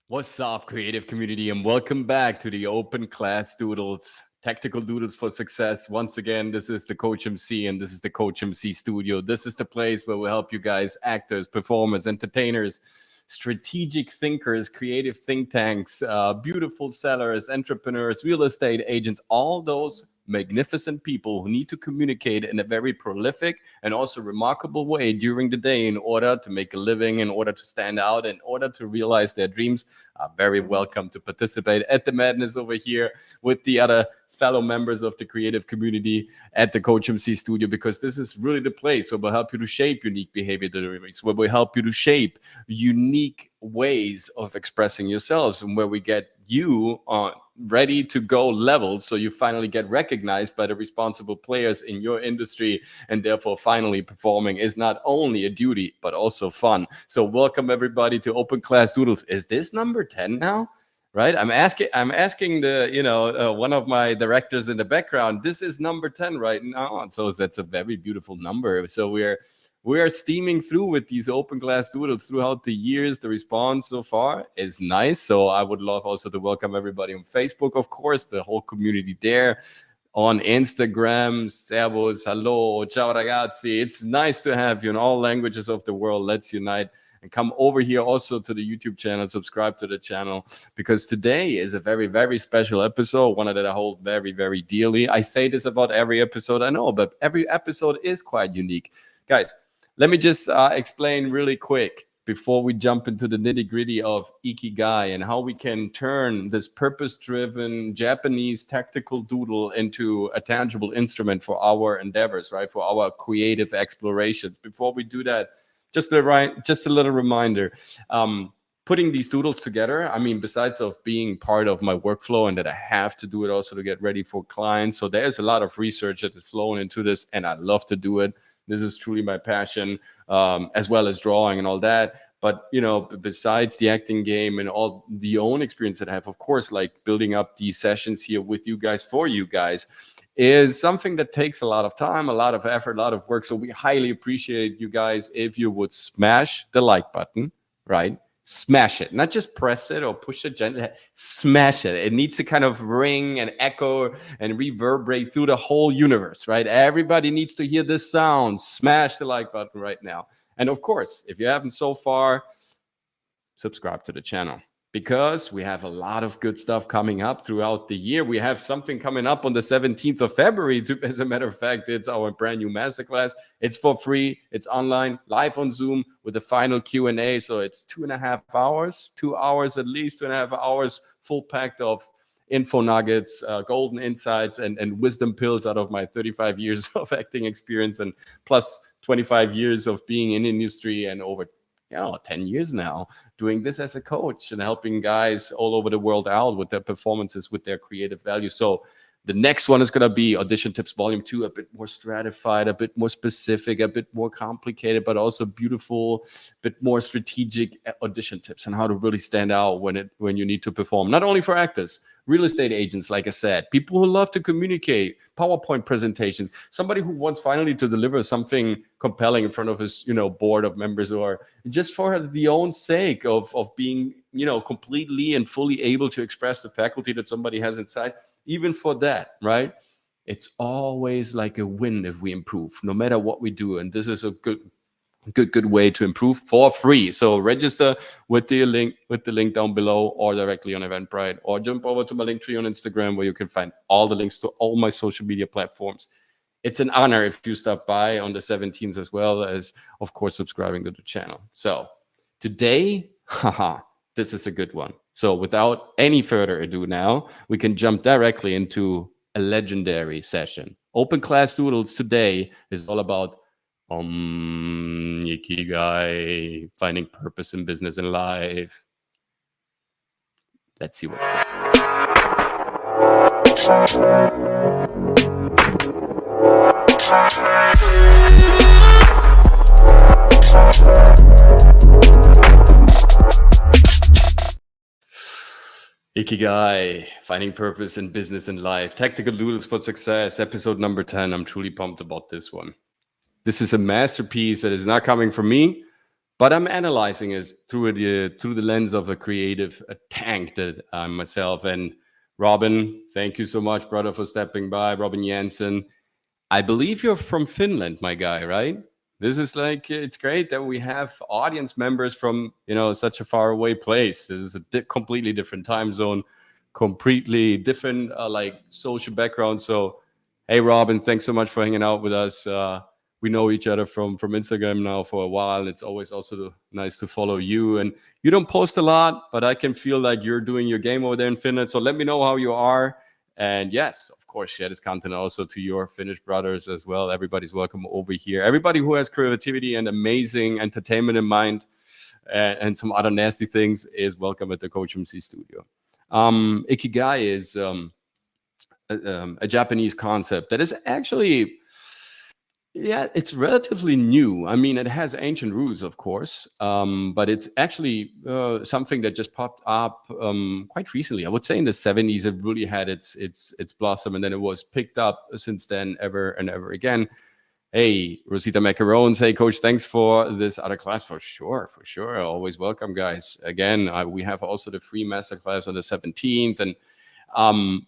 What's up, creative community, and welcome back to the Open Class Doodles, Tactical Doodles for Success. Once again, this is the Coach MC, and this is the Coach MC studio. This is the place where we help you guys, actors, performers, entertainers, strategic thinkers, creative think tanks, beautiful sellers, entrepreneurs, real estate agents, all those magnificent people who need to communicate in a very prolific and also remarkable way during the day in order to make a living, in order to stand out, in order to realize their dreams, are very welcome to participate at the madness over here with the other fellow members of the creative community at the Coach MC studio, because this is really the place where we'll help you to shape unique behavior deliveries, where we help you to shape unique ways of expressing yourselves, and where we get you on ready to go levels so you finally get recognized by the responsible players in your industry, and therefore finally performing is not only a duty but also fun. So welcome everybody to Open Class Doodles. Is this number 10 now? Right? I'm asking the one of my directors in the background. This is number 10 right now, so that's a very beautiful number. So we are steaming through with these Open Class Doodles throughout the years. The response so far is nice. So I would love also to welcome everybody on Facebook, of course, the whole community there, on Instagram. Servus, hello, ciao ragazzi. It's nice to have you in all languages of the world. Let's unite and come over here also to the YouTube channel, subscribe to the channel, because today is a very, very special episode, one that I hold very, very dearly. I say this about every episode, I know, but every episode is quite unique. Guys, let me just explain really quick before we jump into the nitty-gritty of Ikigai and how we can turn this purpose-driven Japanese tactical doodle into a tangible instrument for our endeavors, right? For our creative explorations. Before we do that, just a little reminder. Putting these doodles together, I mean, besides of being part of my workflow and that I have to do it also to get ready for clients. So there's a lot of research that is flowing into this, and I love to do it. This is truly my passion, as well as drawing and all that. But, you know, besides the acting game and all the own experience that I have, of course, like building up these sessions here with you guys, for you guys, is something that takes a lot of time, a lot of effort, a lot of work. So we highly appreciate you guys if you would smash the like button, right? Smash it, not just press it or push it gently, smash it. It needs to kind of ring and echo and reverberate through the whole universe, right? Everybody needs to hear this sound. Smash the like button right now. And of course, if you haven't so far, subscribe to the channel, because we have a lot of good stuff coming up throughout the year. We have something coming up on the 17th of February. As a matter of fact, it's our brand new masterclass. It's for free. It's online, live on Zoom with the final Q&A. So it's 2.5 hours, 2 hours at least, 2.5 hours, full packed of info nuggets, golden insights, and wisdom pills out of my 35 years of acting experience, and plus 25 years of being in the industry, and over 10 years now doing this as a coach and helping guys all over the world out with their performances, with their creative value. So the next one is going to be Audition Tips Volume 2, a bit more stratified, a bit more specific, a bit more complicated, but also beautiful, a bit more strategic audition tips and how to really stand out when you need to perform. Not only for actors, real estate agents, like I said, people who love to communicate, PowerPoint presentations, somebody who wants finally to deliver something compelling in front of his, board of members, or just for the own sake of being, completely and fully able to express the faculty that somebody has inside. Even for that, right? It's always like a win if we improve, no matter what we do. And this is a good way to improve for free. So register with the link down below, or directly on Eventbrite, or jump over to my link tree on Instagram, where you can find all the links to all my social media platforms. It's an honor if you stop by on the 17th, as well as, of course, subscribing to the channel. So today, this is a good one. So without any further ado now, we can jump directly into a legendary session. Open Class Doodles today is all about Ikigai, finding purpose in business and life. Let's see what's going Ikigai, finding purpose in business and life. Tactical Doodles for Success, episode number 10. I'm truly pumped about this one. This is a masterpiece that is not coming from me, but I'm analyzing it through the lens of a creative tank that I'm myself. And Robin, thank you so much, brother, for stepping by. Robin Jansen, I believe you're from Finland, my guy, right? This is like, it's great that we have audience members from, such a far away place. This is a completely different time zone, completely different like social background. So, hey, Robin, thanks so much for hanging out with us. We know each other from Instagram now for a while. It's always also nice to follow you. And you don't post a lot, but I can feel like you're doing your game over there in Finland. So let me know how you are. And yes, of course, share this content also to your Finnish brothers as well. Everybody's welcome over here. Everybody who has creativity and amazing entertainment in mind and some other nasty things is welcome at the COACHMC studio. Ikigai is a Japanese concept that is actually, it's relatively new. I mean, it has ancient roots, of course, but it's actually something that just popped up quite recently. I would say in the 70s, it really had its blossom, and then it was picked up since then ever and ever again. Hey, Rosita Macarons, hey, Coach, thanks for this other class. For sure. Always welcome, guys. Again, we have also the free masterclass on the 17th, and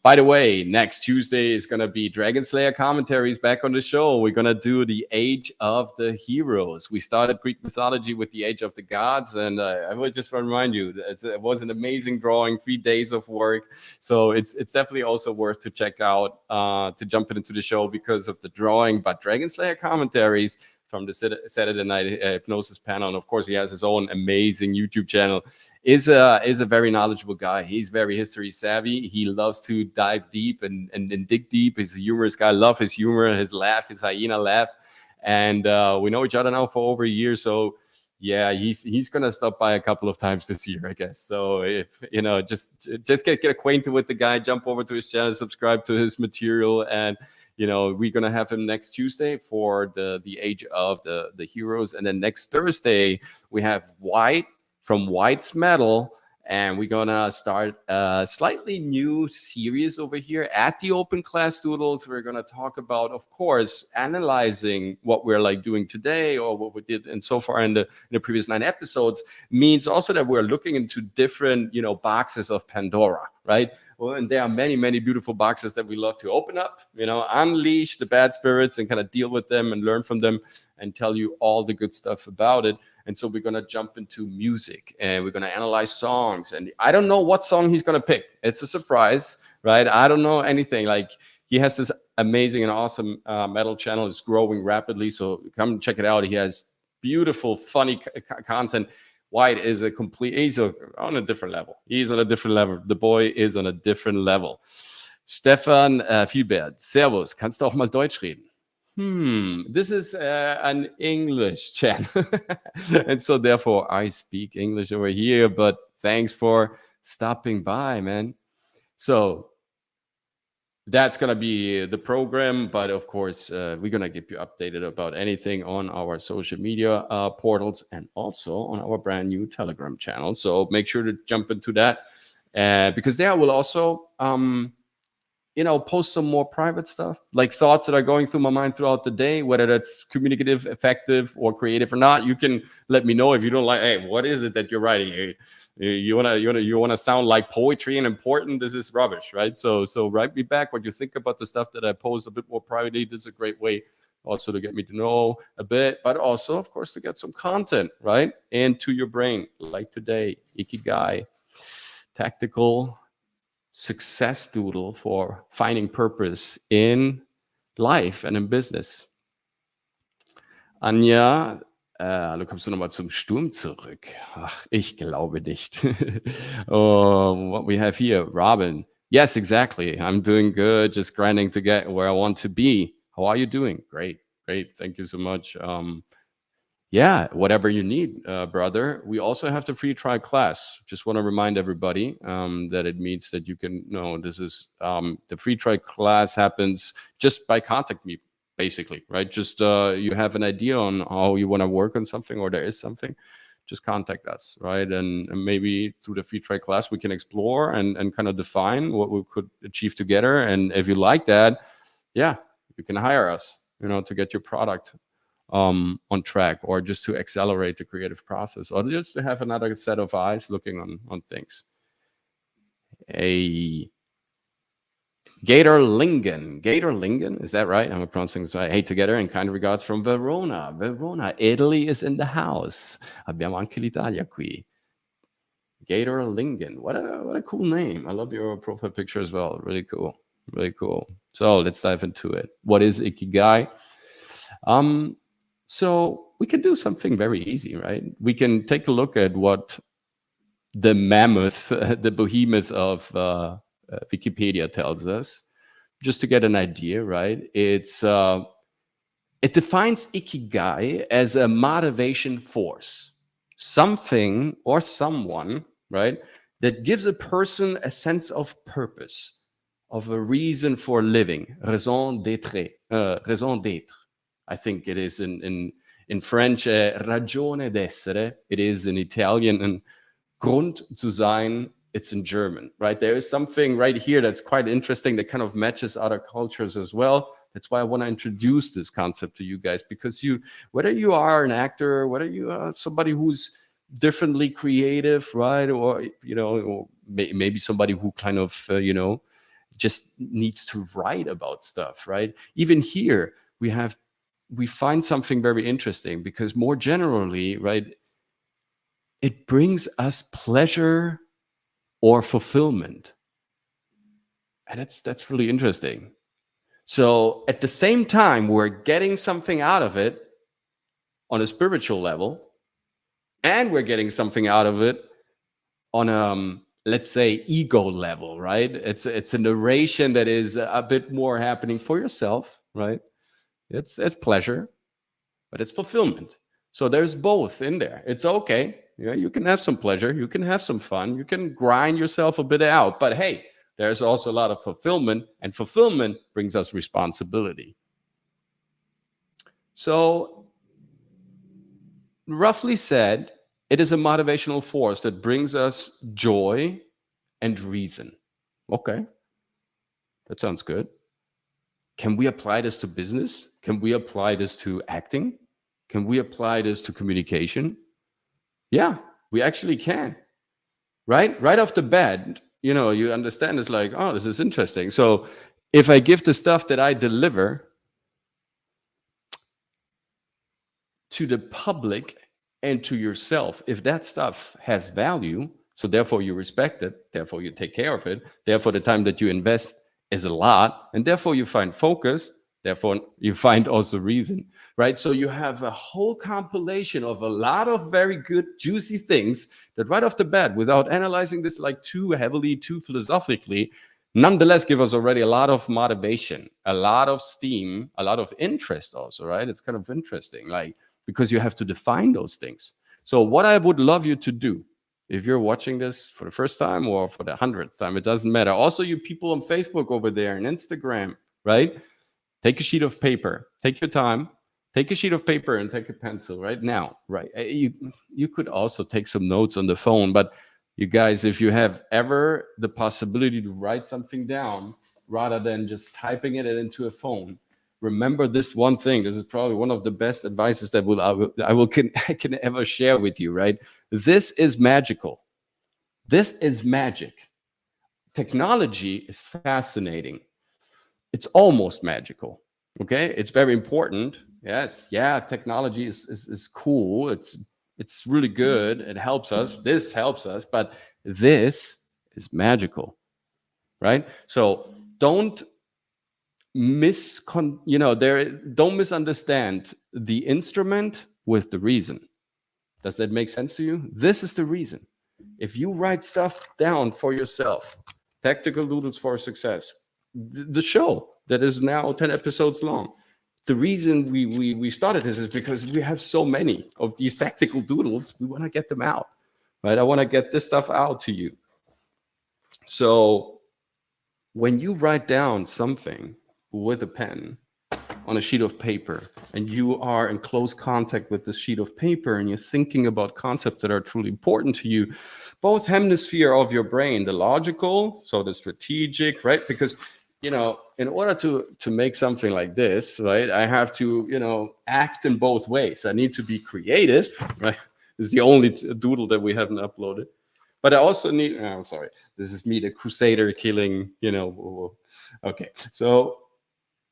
by the way, next Tuesday is going to be Dragon Slayer commentaries back on the show. We're going to do the Age of the Heroes. We started Greek mythology with the Age of the Gods. And I would just remind you, it was an amazing drawing, 3 days of work. So it's definitely also worth to check out, to jump into the show because of the drawing. But Dragon Slayer commentaries from the Saturday Night Hypnosis panel, and of course he has his own amazing YouTube channel, is a very knowledgeable guy. He's very history savvy. He loves to dive deep and dig deep. He's a humorous guy. I love his humor, his laugh, his hyena laugh. And we know each other now for over a year. So yeah, he's gonna stop by a couple of times this year, I guess. So if just get acquainted with the guy, jump over to his channel, subscribe to his material, and we're gonna have him next Tuesday for the Age of the Heroes, and then next Thursday we have White from White's Metal, and we're gonna start a slightly new series over here at the Open Class Doodles. We're gonna talk about, of course, analyzing what we're like doing today or what we did and so far in the previous 9 episodes. Means also that we're looking into different boxes of Pandora, right? Well, and there are many, many beautiful boxes that we love to open up, unleash the bad spirits and kind of deal with them and learn from them and tell you all the good stuff about it. And so we're going to jump into music and we're going to analyze songs. And I don't know what song he's going to pick. It's a surprise, right? I don't know anything. Like, he has this amazing and awesome metal channel. It's growing rapidly. So come check it out. He has beautiful, funny content. White is he's on a different level. He's on a different level. The boy is on a different level. Stefan Fiebert, Servus, kannst du auch mal Deutsch reden? This is an English channel. And so therefore I speak English over here, but thanks for stopping by, man. So that's going to be the program, but of course, we're going to keep you updated about anything on our social media portals and also on our brand new Telegram channel. So make sure to jump into that because there we'll also, post some more private stuff, like thoughts that are going through my mind throughout the day, whether that's communicative, effective, or creative or not. You can let me know if you don't like, hey, what is it that you're writing here? You wanna sound like poetry and important. This is rubbish, right? So write me back what you think about the stuff that I post a bit more privately. This is a great way also to get me to know a bit, but also, of course, to get some content right into your brain, like today, Ikigai, tactical success doodle for finding purpose in life and in business. Anja, du kommst du nochmal zum Sturm zurück. Ach, ich glaube nicht. What we have here, Robin. Yes, exactly. I'm doing good, just grinding to get where I want to be. How are you doing? Great. Thank you so much. Yeah, whatever you need, brother. We also have the free trial class. Just want to remind everybody that it means that you can this is the free trial class happens just by contacting me, basically, right? Just you have an idea on how you want to work on something or there is something, just contact us, right? And maybe through the free trial class, we can explore and kind of define what we could achieve together. And if you like that, yeah, you can hire us, to get your product on track, or just to accelerate the creative process, or just to have another set of eyes looking on things. A Gatorlingen, is that right? I'm pronouncing this right. Hey, together, and kind regards from Verona. Verona, Italy is in the house. Abbiamo anche l'Italia qui. Gatorlingen, what a cool name. I love your profile picture as well. Really cool, really cool. So let's dive into it. What is Ikigai? So we can do something very easy, right? We can take a look at what the mammoth, the behemoth of Wikipedia tells us, just to get an idea, right? It defines Ikigai as a motivation force, something or someone, right, that gives a person a sense of purpose, of a reason for living, raison d'être. I think it is in French, ragione d'essere. It is in Italian, and Grund zu sein, it's in German, right? There is something right here that's quite interesting that kind of matches other cultures as well. That's why I want to introduce this concept to you guys, because whether you are an actor, whether you are somebody who's differently creative, right? Or, or maybe somebody who kind of, just needs to write about stuff, right? Even here, we find something very interesting, because more generally, right, it brings us pleasure or fulfillment. And that's really interesting. So at the same time, we're getting something out of it on a spiritual level, and we're getting something out of it on let's say ego level, right? It's a narration that is a bit more happening for yourself, right? It's pleasure, but it's fulfillment. So there's both in there. It's okay. You can have some pleasure, you can have some fun, you can grind yourself a bit out, but hey, there's also a lot of fulfillment, and fulfillment brings us responsibility. So, roughly said, it is a motivational force that brings us joy and reason. Okay, that sounds good. Can we apply this to business? Can we apply this to acting? Can we apply this to communication? Yeah, we actually can, right? Right off the bat, you understand it's like, oh, this is interesting. So if I give the stuff that I deliver to the public and to yourself, if that stuff has value, so therefore you respect it, therefore you take care of it, therefore the time that you invest is a lot, and therefore you find focus, therefore you find also reason, right? So you have a whole compilation of a lot of very good, juicy things that right off the bat, without analyzing this like too heavily, too philosophically, nonetheless give us already a lot of motivation, a lot of steam, a lot of interest also, right? It's kind of interesting, like, because you have to define those things. So what I would love you to do, if you're watching this for the first time or for the 100th time, it doesn't matter. Also, you people on Facebook over there and Instagram, right? Take a sheet of paper, take your time, take a sheet of paper and take a pencil right now, right? You could also take some notes on the phone, but you guys, if you have ever the possibility to write something down rather than just typing it into a phone, remember this one thing. This is probably one of the best advices that I can ever share with you, right? This is magical. This is magic. Technology is fascinating. It's almost magical. Okay, it's very important. Yes, yeah, technology is cool. It's really good. It helps us. This helps us, but this is magical, right? So don't don't misunderstand the instrument with the reason. Does that make sense to you? This is the reason. If you write stuff down for yourself, Tactical Doodles for Success, the show that is now 10 episodes long, the reason we started this is because we have so many of these tactical doodles. We want to get them out, right? I want to get this stuff out to you. So when you write down something with a pen on a sheet of paper, and you are in close contact with this sheet of paper, and you're thinking about concepts that are truly important to you, both hemisphere of your brain, the logical, so the strategic, right? Because in order to make something like this, right, I have to, act in both ways. I need to be creative, right? This is the only doodle that we haven't uploaded. But I also need, I'm sorry, this is me, the crusader killing. Okay. So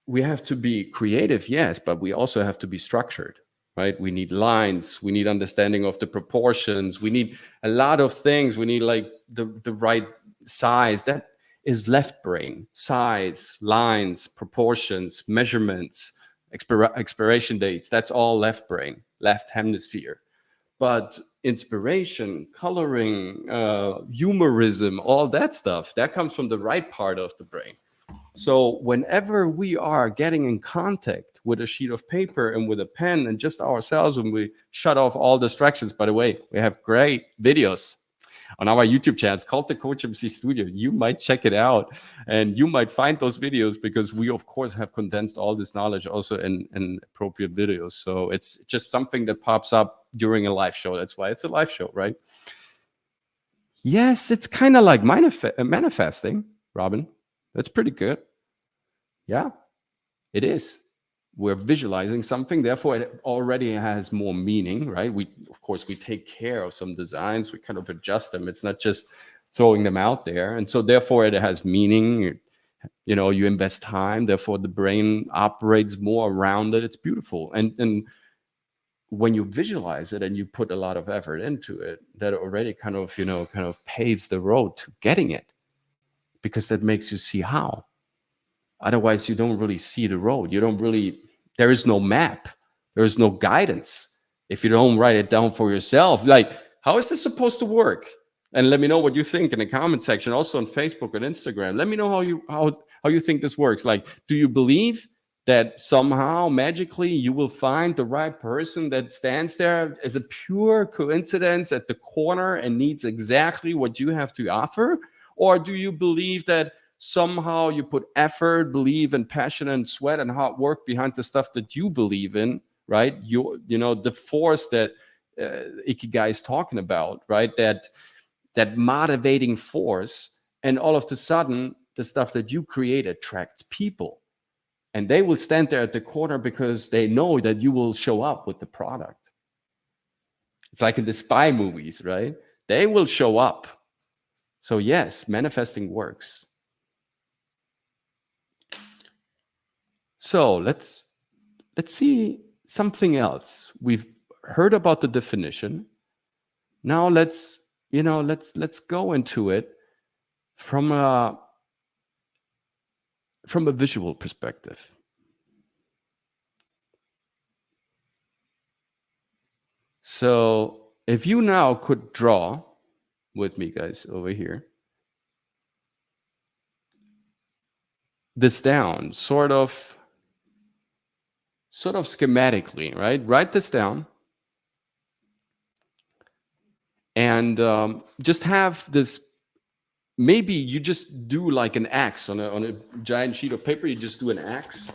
we have to be creative, yes, but we also have to be structured, right? We need lines, we need understanding of the proportions, we need a lot of things. We need like the right size. That is left brain. Size, lines, proportions, measurements, expiration dates. That's all left brain, left hemisphere. But inspiration, coloring, humorism, all that stuff, that comes from the right part of the brain. So whenever we are getting in contact with a sheet of paper and with a pen and just ourselves, when we shut off all distractions, by the way, we have great videos on our YouTube channel. It's called the COACHMC Studio. You might check it out and you might find those videos, because we, of course, have condensed all this knowledge also in appropriate videos. So it's just something that pops up during a live show. That's why it's a live show, right? Yes, it's kind of like manifesting, Robin. That's pretty good. Yeah, it is. We're visualizing something, therefore it already has more meaning, right? Of course, we take care of some designs, we kind of adjust them. It's not just throwing them out there. And so therefore it has meaning. You invest time, therefore the brain operates more around it. It's beautiful. And when you visualize it and you put a lot of effort into it, that already kind of paves the road to getting it, because that makes you see how. Otherwise, you don't really see the road. There is no map. There is no guidance. If you don't write it down for yourself, like, how is this supposed to work? And let me know what you think in the comment section, also on Facebook and Instagram. Let me know how you think this works. Like, do you believe that somehow magically you will find the right person that stands there as a pure coincidence at the corner and needs exactly what you have to offer? Or do you believe that somehow you put effort, believe, and passion and sweat and hard work behind the stuff that you believe in, right? The force that Ikigai is talking about, right? That motivating force, and all of a sudden, the stuff that you create attracts people, and they will stand there at the corner because they know that you will show up with the product. It's like in the spy movies, right? They will show up. So yes, manifesting works. So let's see something else. We've heard about the definition. Now let's go into it from a visual perspective. So if you now could draw with me, guys, over here, this down, sort of schematically, right? Write this down. And just have this, maybe you just do like an X on a giant sheet of paper. You just do an X,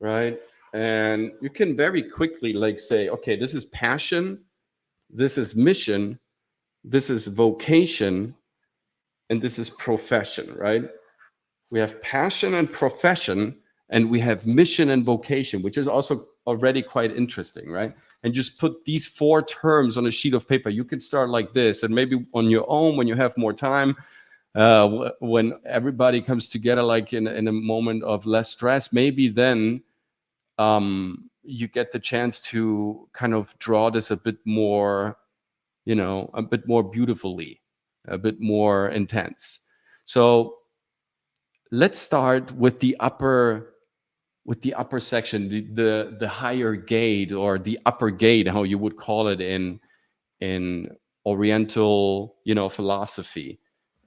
right? And you can very quickly like say, okay, this is passion, this is mission, this is vocation, and this is profession, right? We have passion and profession, and we have mission and vocation, which is also already quite interesting, right? And just put these 4 terms on a sheet of paper. You can start like this, and maybe on your own when you have more time, when everybody comes together, like in a moment of less stress, maybe then you get the chance to kind of draw this a bit more, a bit more beautifully, a bit more intense. So let's start with the upper section, the higher gate, or the upper gate, how you would call it in Oriental, philosophy.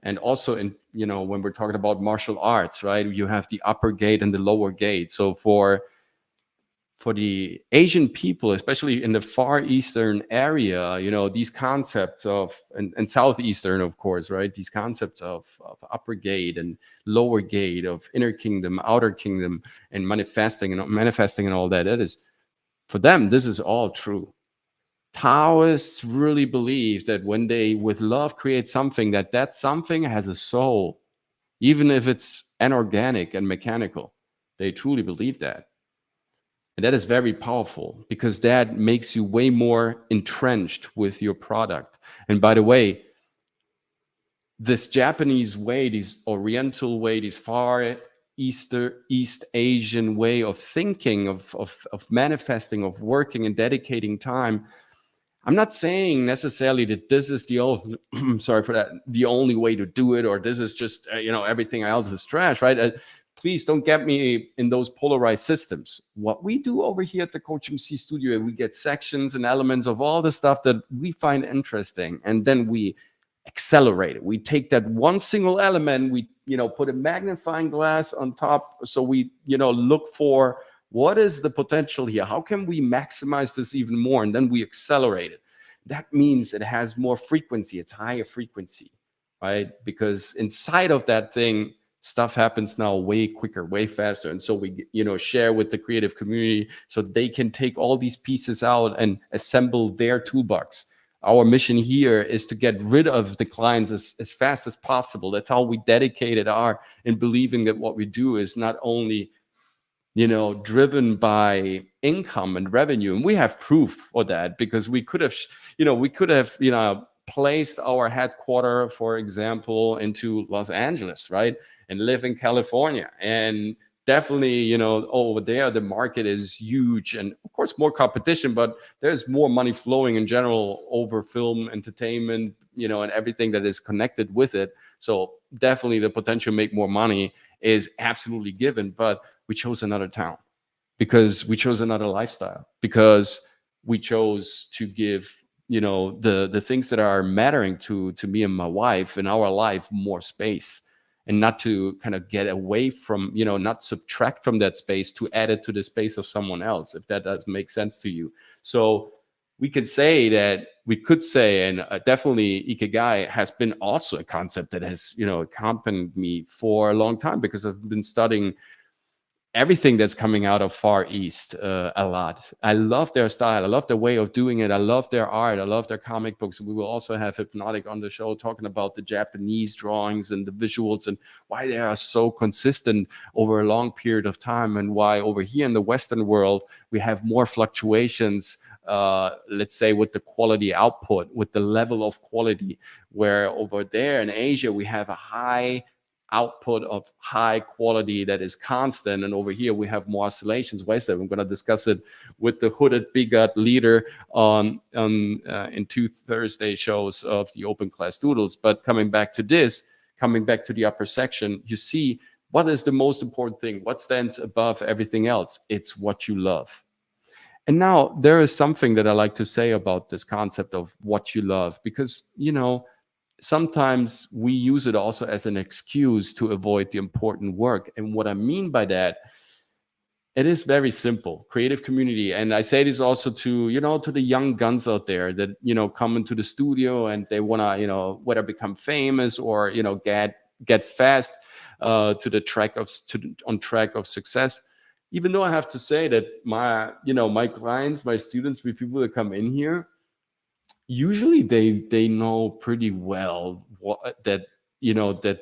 And also in, when we're talking about martial arts, right? You have the upper gate and the lower gate. So for the Asian people, especially in the Far Eastern area, these concepts of, and Southeastern, of course, right? These concepts of upper gate and lower gate, of inner kingdom, outer kingdom, and manifesting and all that. That is, for them, this is all true. Taoists really believe that when they, with love, create something, that something has a soul. even if it's inorganic and mechanical. They truly believe that. And that is very powerful because that makes you way more entrenched with your product. And by the way, this Japanese way, this Oriental way, this far East Asian way of thinking, of manifesting, of working and dedicating time. I'm not saying necessarily that this is the only, sorry for that, the only way to do it, or this is just, everything else is trash, right? Please don't get me in those polarized systems. What we do over here at the COACHMC studio, we get sections and elements of all the stuff that we find interesting, and then we accelerate it. We take that one single element, we put a magnifying glass on top, so we look for what is the potential here, how can we maximize this even more, and then we accelerate it. That means it has more frequency, it's higher frequency, right? Because inside of that thing, stuff happens now way quicker, way faster. And so we share with the creative community so they can take all these pieces out and assemble their toolbox. Our mission here is to get rid of the clients as fast as possible. That's how we dedicated are in believing that what we do is not only, driven by income and revenue. And we have proof for that because we could have, placed our headquarter, for example, into Los Angeles, right? And live in California. And definitely, over there, the market is huge, and of course more competition, but there's more money flowing in general over film entertainment, and everything that is connected with it. So definitely the potential to make more money is absolutely given, but we chose another town because we chose another lifestyle, because we chose to give, the things that are mattering to me and my wife in our life more space, and not to kind of get away from, not subtract from that space to add it to the space of someone else, if that does make sense to you. So we could say, and definitely Ikigai has been also a concept that has, accompanied me for a long time, because I've been studying everything that's coming out of Far East a lot. I love their style. I love their way of doing it. I love their art. I love their comic books. We will also have Hypnotic on the show talking about the Japanese drawings and the visuals and why they are so consistent over a long period of time, and why over here in the Western world we have more fluctuations, let's say, with the quality output, with the level of quality, where over there in Asia we have a high output of high quality that is constant, and over here we have more oscillations. Why is that? I'm going to discuss it with the hooded bigot leader in 2 Thursday shows of the Open Class Doodles. But coming back to the upper section, you see what is the most important thing, what stands above everything else. It's what you love. And now there is something that I like to say about this concept of what you love, because sometimes we use it also as an excuse to avoid the important work. And what I mean by that, it is very simple. Creative community, and I say this also to to the young guns out there that come into the studio and they want to whether become famous or get fast on track of success. Even though I have to say that my clients, my students, the people that come in here, usually they know pretty well that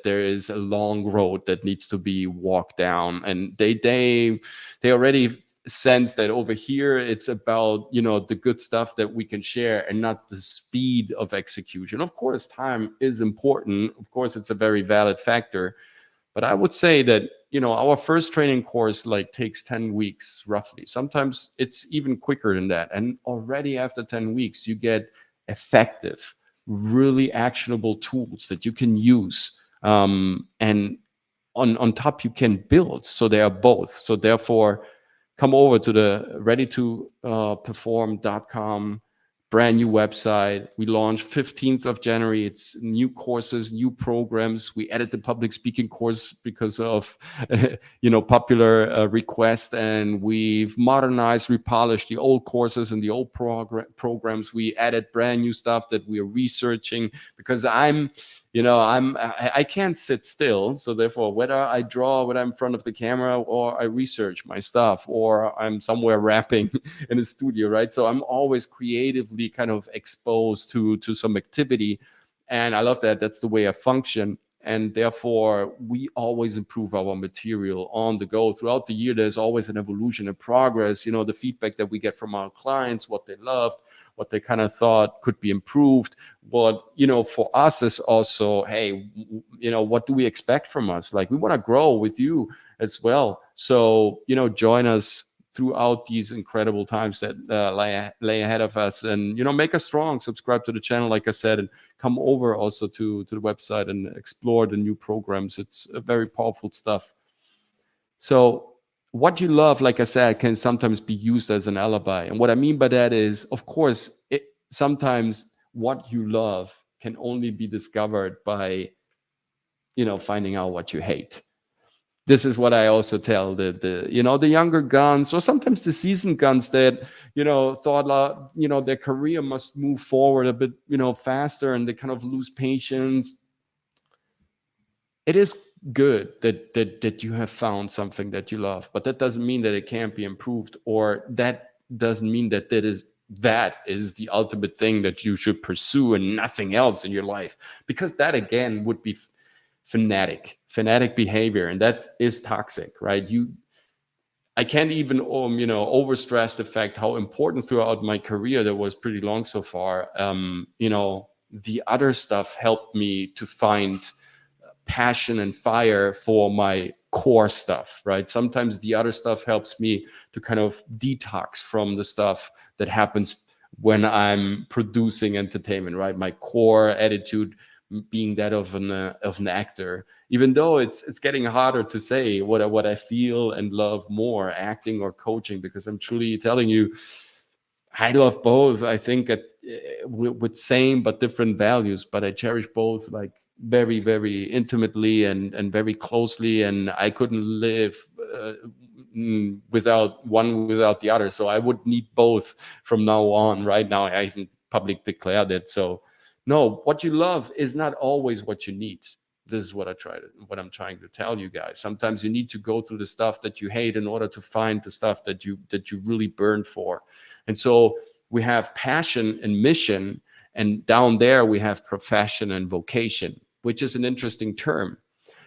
there is a long road that needs to be walked down, and they already sense that over here it's about the good stuff that we can share and not the speed of execution. Of course, time is important. Of course, it's a very valid factor, but I would say that our first training course takes 10 weeks roughly. Sometimes it's even quicker than that, and already after 10 weeks you get effective, really actionable tools that you can use, and on top you can build. So they are both. So therefore, come over to the readytoperform.com brand new website. We launched 15th of January. It's new courses, new programs. We added the public speaking course because of popular request, and we've modernized, repolished the old courses and the old programs. We added brand new stuff that we are researching, because I can't sit still. So therefore, whether I draw, whether I'm in front of the camera, or I research my stuff, or I'm somewhere rapping in a studio, right? So I'm always creatively kind of exposed to some activity, and I love that. That's the way I function. and therefore we always improve our material on the go. Throughout the year, there's always an evolution and progress. You know, the feedback that we get from our clients, what they loved, what they kind of thought could be improved. What, you know, for us is also, hey, you know, what do we expect from us? Like, we want to grow with you as well. So, you know, join us throughout these incredible times that lay ahead of us, and, you know, make us strong. Subscribe to the channel, like I said, and come over also to the website and explore the new programs. It's very powerful stuff. So what you love, like I said, can sometimes be used as an alibi. And what I mean by that is, of course, sometimes what you love can only be discovered by, you know, finding out what you hate. This is what I also tell the you know, the younger guns, or sometimes the seasoned guns that, you know, thought, you know, their career must move forward a bit, you know, faster, and they kind of lose patience. It is good that you have found something that you love, but that doesn't mean that it can't be improved, or that doesn't mean that that is the ultimate thing that you should pursue and nothing else in your life, because that again would be fanatic behavior, and that is toxic, right? I can't even you know, overstress the fact how important throughout my career, that was pretty long so far, you know, the other stuff helped me to find passion and fire for my core stuff, right? Sometimes the other stuff helps me to kind of detox from the stuff that happens when I'm producing entertainment, right? My core attitude being that of an actor, even though it's getting harder to say what I feel and love more, acting or coaching, because I'm truly telling you, I love both. I think with same but different values, but I cherish both, like, very, very intimately and very closely, and I couldn't live without one without the other. So I would need both from now on. Right now, I even publicly declared it. So no, what you love is not always what you need. This is what I'm trying to tell you guys. Sometimes you need to go through the stuff that you hate in order to find the stuff that you really burn for. And so we have passion and mission, and down there we have profession and vocation, which is an interesting term.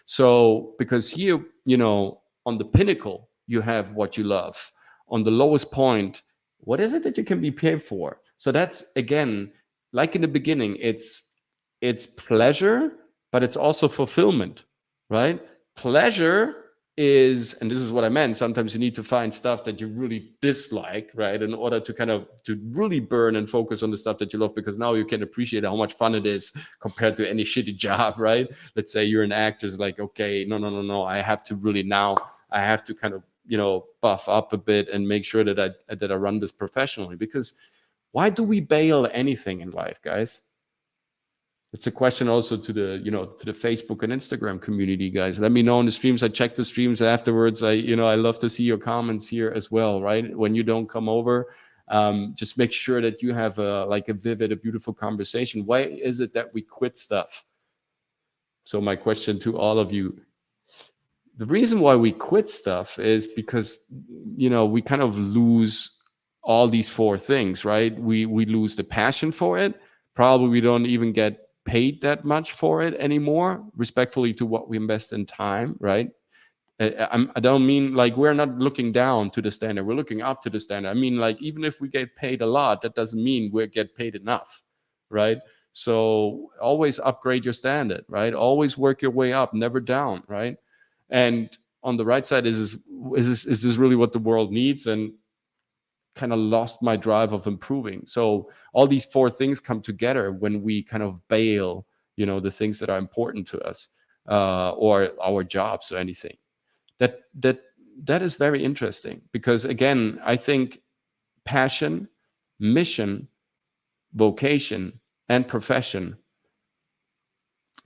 So because here, you know, on the pinnacle, you have what you love. On the lowest point, what is it that you can be paid for? So that's, again, like in the beginning, it's pleasure, but it's also fulfillment, right? Pleasure is, and this is what I meant, sometimes you need to find stuff that you really dislike, right, in order to kind of to really burn and focus on the stuff that you love, because now you can appreciate how much fun it is compared to any shitty job, right? Let's say you're an actor, it's like, okay, no, I have to really, now I have to kind of, you know, buff up a bit and make sure that I run this professionally. Because why do we bail anything in life, guys? It's a question also to the, you know, to the Facebook and Instagram community, guys. Let me know in the streams. I check the streams afterwards. I love to see your comments here as well, right? When you don't come over, just make sure that you have a vivid, a beautiful conversation. Why is it that we quit stuff? So my question to all of you, the reason why we quit stuff is because, you know, we kind of lose all these four things, right? We lose the passion for it. Probably we don't even get paid that much for it anymore, respectfully to what we invest in time, right? I don't mean like we're not looking down to the standard, we're looking up to the standard. I mean, like, even if we get paid a lot, that doesn't mean we get paid enough, right? So always upgrade your standard, right? Always work your way up, never down, right? And on the right side, is this really what the world needs? And kind of lost my drive of improving. So all these four things come together when we kind of bail, you know, the things that are important to us, or our jobs or anything. That is very interesting, because again, I think passion, mission, vocation, and profession.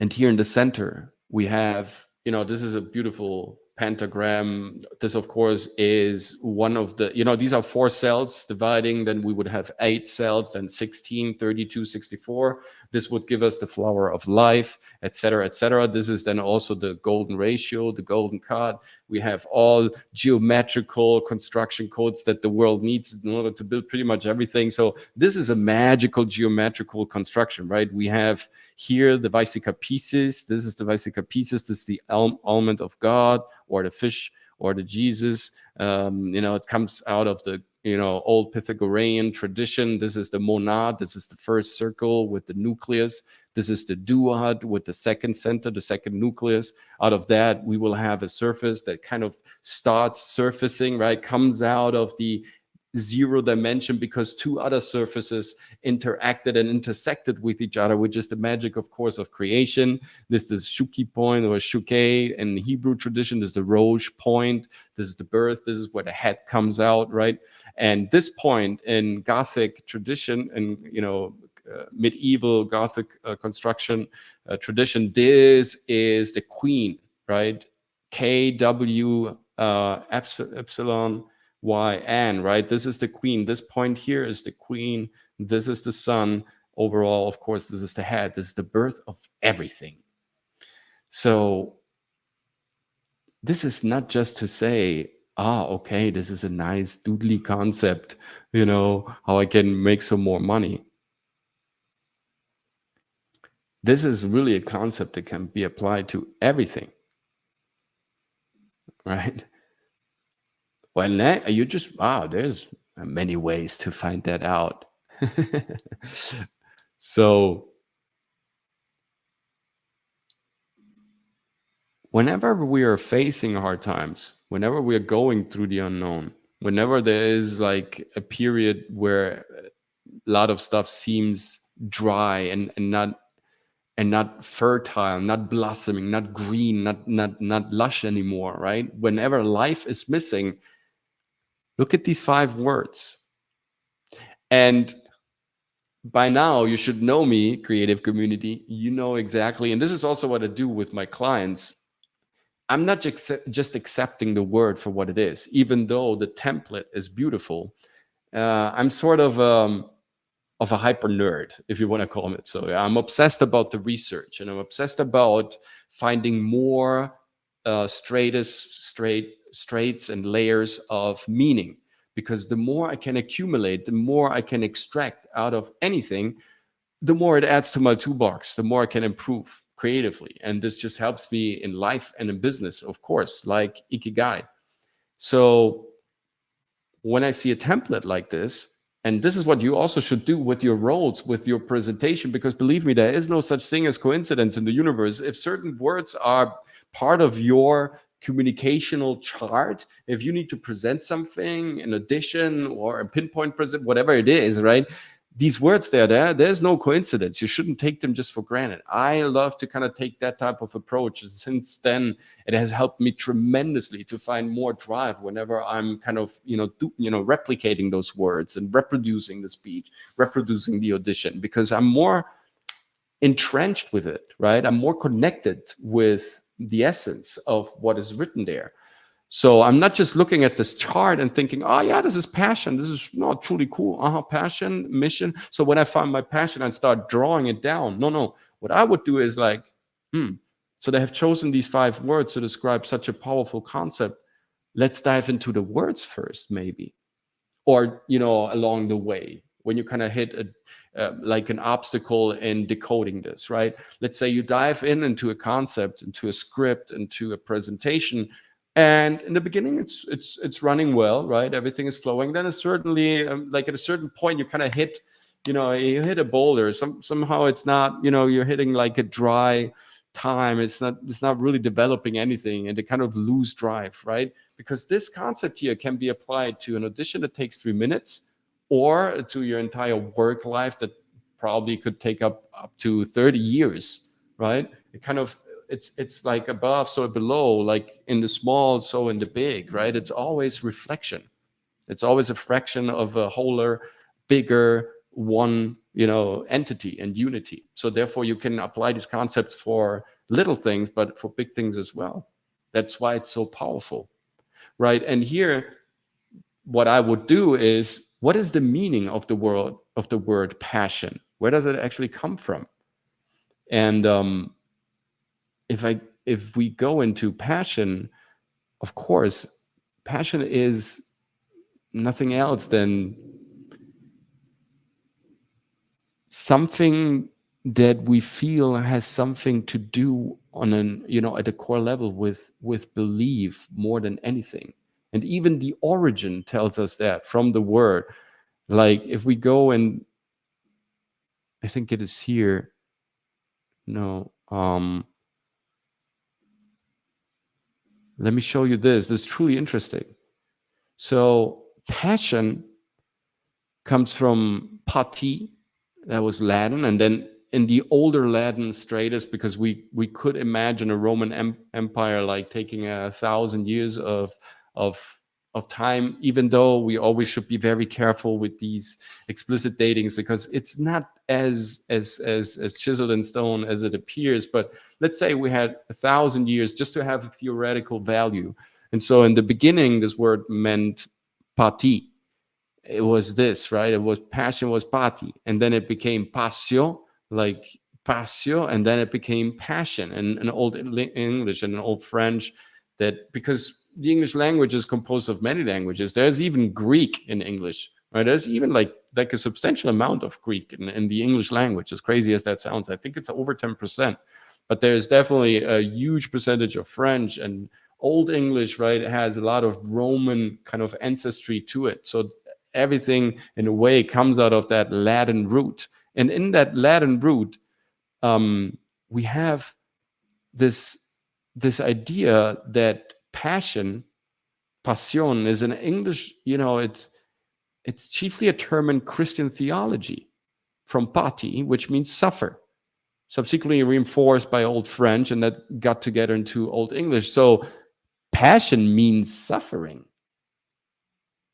And here in the center, we have, you know, this is a beautiful pentagram. This, of course, is one of the, these are 4 cells dividing. Then we would have 8 cells, then 16, 32, 64. This would give us the flower of life, etc., etc. This is then also the golden ratio, the golden card. We have all geometrical construction codes that the world needs in order to build pretty much everything. So this is a magical geometrical construction, right? We have here the Vesica pieces. This is the Vesica pieces. This is the almond of God, or the fish, or the Jesus. It comes out of the old Pythagorean tradition. This is the monad. This is the first circle with the nucleus. This is the duad with the second center, the second nucleus. Out of that, we will have a surface that kind of starts surfacing, right? Comes out of the 0 dimension because 2 other surfaces interacted and intersected with each other, which is the magic, of course, of creation. This is Shuki point, or Shuke in the Hebrew tradition. This is the Rosh point. This is the birth. This is where the head comes out, right? And this point in Gothic tradition and medieval Gothic construction tradition, this is the queen, right? KW epsilon YN, right? This is the queen. This point here is the queen. This is the sun. Overall, of course, this is the head. This is the birth of everything. So this is not just to say, okay, this is a nice doodly concept, how I can make some more money. This is really a concept that can be applied to everything, right? Well, you just, there's many ways to find that out. So whenever we are facing hard times, whenever we are going through the unknown, whenever there is like a period where a lot of stuff seems dry and not fertile, not blossoming, not green, not lush anymore, right? Whenever life is missing, look at these 5 words. And by now, you should know me, creative community. You know exactly. And this is also what I do with my clients. I'm not just accepting the word for what it is, even though the template is beautiful. I'm sort of a hyper nerd, if you want to call it so. I'm obsessed about the research, and I'm obsessed about finding more straits and layers of meaning, because the more I can accumulate, the more I can extract out of anything, the more it adds to my toolbox, the more I can improve creatively. And this just helps me in life and in business, of course, like Ikigai. So when I see a template like this, and this is what you also should do with your roles, with your presentation, because believe me, there is no such thing as coincidence in the universe. If certain words are part of your communicational chart, if you need to present something, an addition or a pinpoint present, whatever it is, right? These words there's no coincidence. You shouldn't take them just for granted. I love to kind of take that type of approach. And since then, it has helped me tremendously to find more drive whenever I'm kind of, replicating those words and reproducing the speech, reproducing the audition, because I'm more entrenched with it, right? I'm more connected with the essence of what is written there. So I'm not just looking at this chart and thinking, oh yeah, this is passion. This is not truly cool. Passion, mission. So when I find my passion, I start drawing it down. No. What I would do is like, so they have chosen these 5 words to describe such a powerful concept. Let's dive into the words first, maybe. Or, along the way, when you kind of hit like an obstacle in decoding this, right? Let's say you dive into a concept, into a script, into a presentation. And in the beginning, it's running well, right? Everything is flowing. Then it's certainly like at a certain point, you kind of hit, you hit a boulder. Somehow it's not, you're hitting like a dry time. It's not really developing anything, and they kind of lose drive, right? Because this concept here can be applied to an audition that takes 3 minutes, or to your entire work life that probably could take up to 30 years, right? It kind of, it's like above, so below, like in the small, so in the big, right? It's always reflection. It's always a fraction of a wholer, bigger one, entity and unity. So therefore you can apply these concepts for little things, but for big things as well. That's why it's so powerful, right? And here, what I would do is, what is the meaning of the word passion? Where does it actually come from? And if we go into passion, of course, passion is nothing else than something that we feel has something to do on an, at a core level with belief more than anything. And even the origin tells us that from the word. Like if we go and I think it is here. No. Let me show you this. This is truly interesting. So passion comes from pati, that was Latin, and then in the older Latin stratus, because we could imagine a Roman Empire like taking 1,000 years of time, even though we always should be very careful with these explicit datings, because it's not as chiseled in stone as it appears. But let's say we had 1,000 years just to have a theoretical value. And so in the beginning, this word meant pati. It was this, right? It was passion was pati. And then it became passio, like passio. And then it became passion in an old English and an old French, that because the English language is composed of many languages. There's even Greek in English, right? There's even like a substantial amount of Greek in the English language, as crazy as that sounds. I think it's over 10%. But there's definitely a huge percentage of French, and Old English, right? It has a lot of Roman kind of ancestry to it. So everything in a way comes out of that Latin root. And in that Latin root, we have this idea that passion, passion, is in English, it's chiefly a term in Christian theology from pati, which means suffer, subsequently reinforced by Old French, and that got together into Old English. So passion means suffering.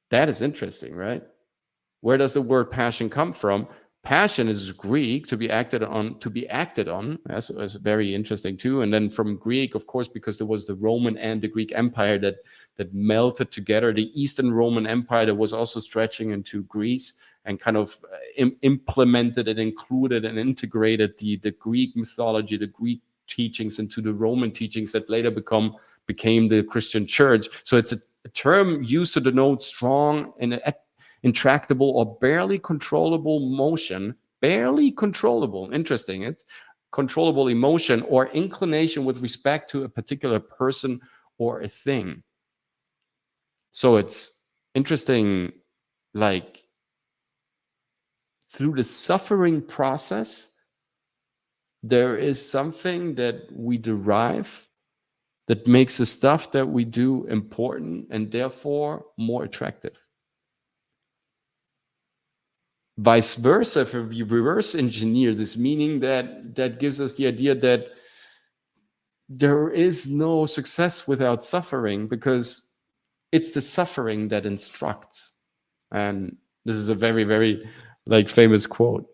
That is interesting, right? Where does the word passion come from? Passion is Greek, to be acted on. That's very interesting too. And then from Greek, of course, because there was the Roman and the Greek Empire that melted together. The Eastern Roman Empire that was also stretching into Greece and kind of implemented and included and integrated the Greek mythology, the Greek teachings into the Roman teachings that later became the Christian church. So it's a term used to denote strong and intractable or barely controllable motion, interesting, it's controllable emotion or inclination with respect to a particular person or a thing. So it's interesting, like through the suffering process, there is something that we derive that makes the stuff that we do important and therefore more attractive. Vice versa, if we reverse engineer this meaning, that gives us the idea that there is no success without suffering, because it's the suffering that instructs. And this is a very, very famous quote.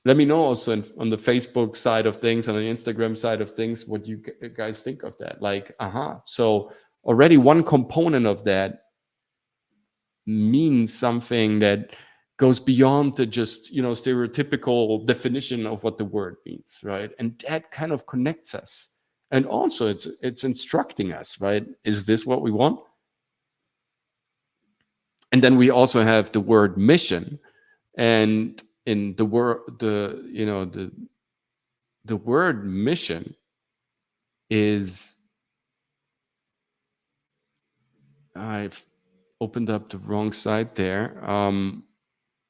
Let me know also on the Facebook side of things, on the Instagram side of things, what you guys think of that. So already one component of that means something that goes beyond the just stereotypical definition of what the word means, right? And that kind of connects us, and also it's instructing us, right? Is this what we want? And then we also have the word mission, and in the word the word mission is, I've opened up the wrong side there.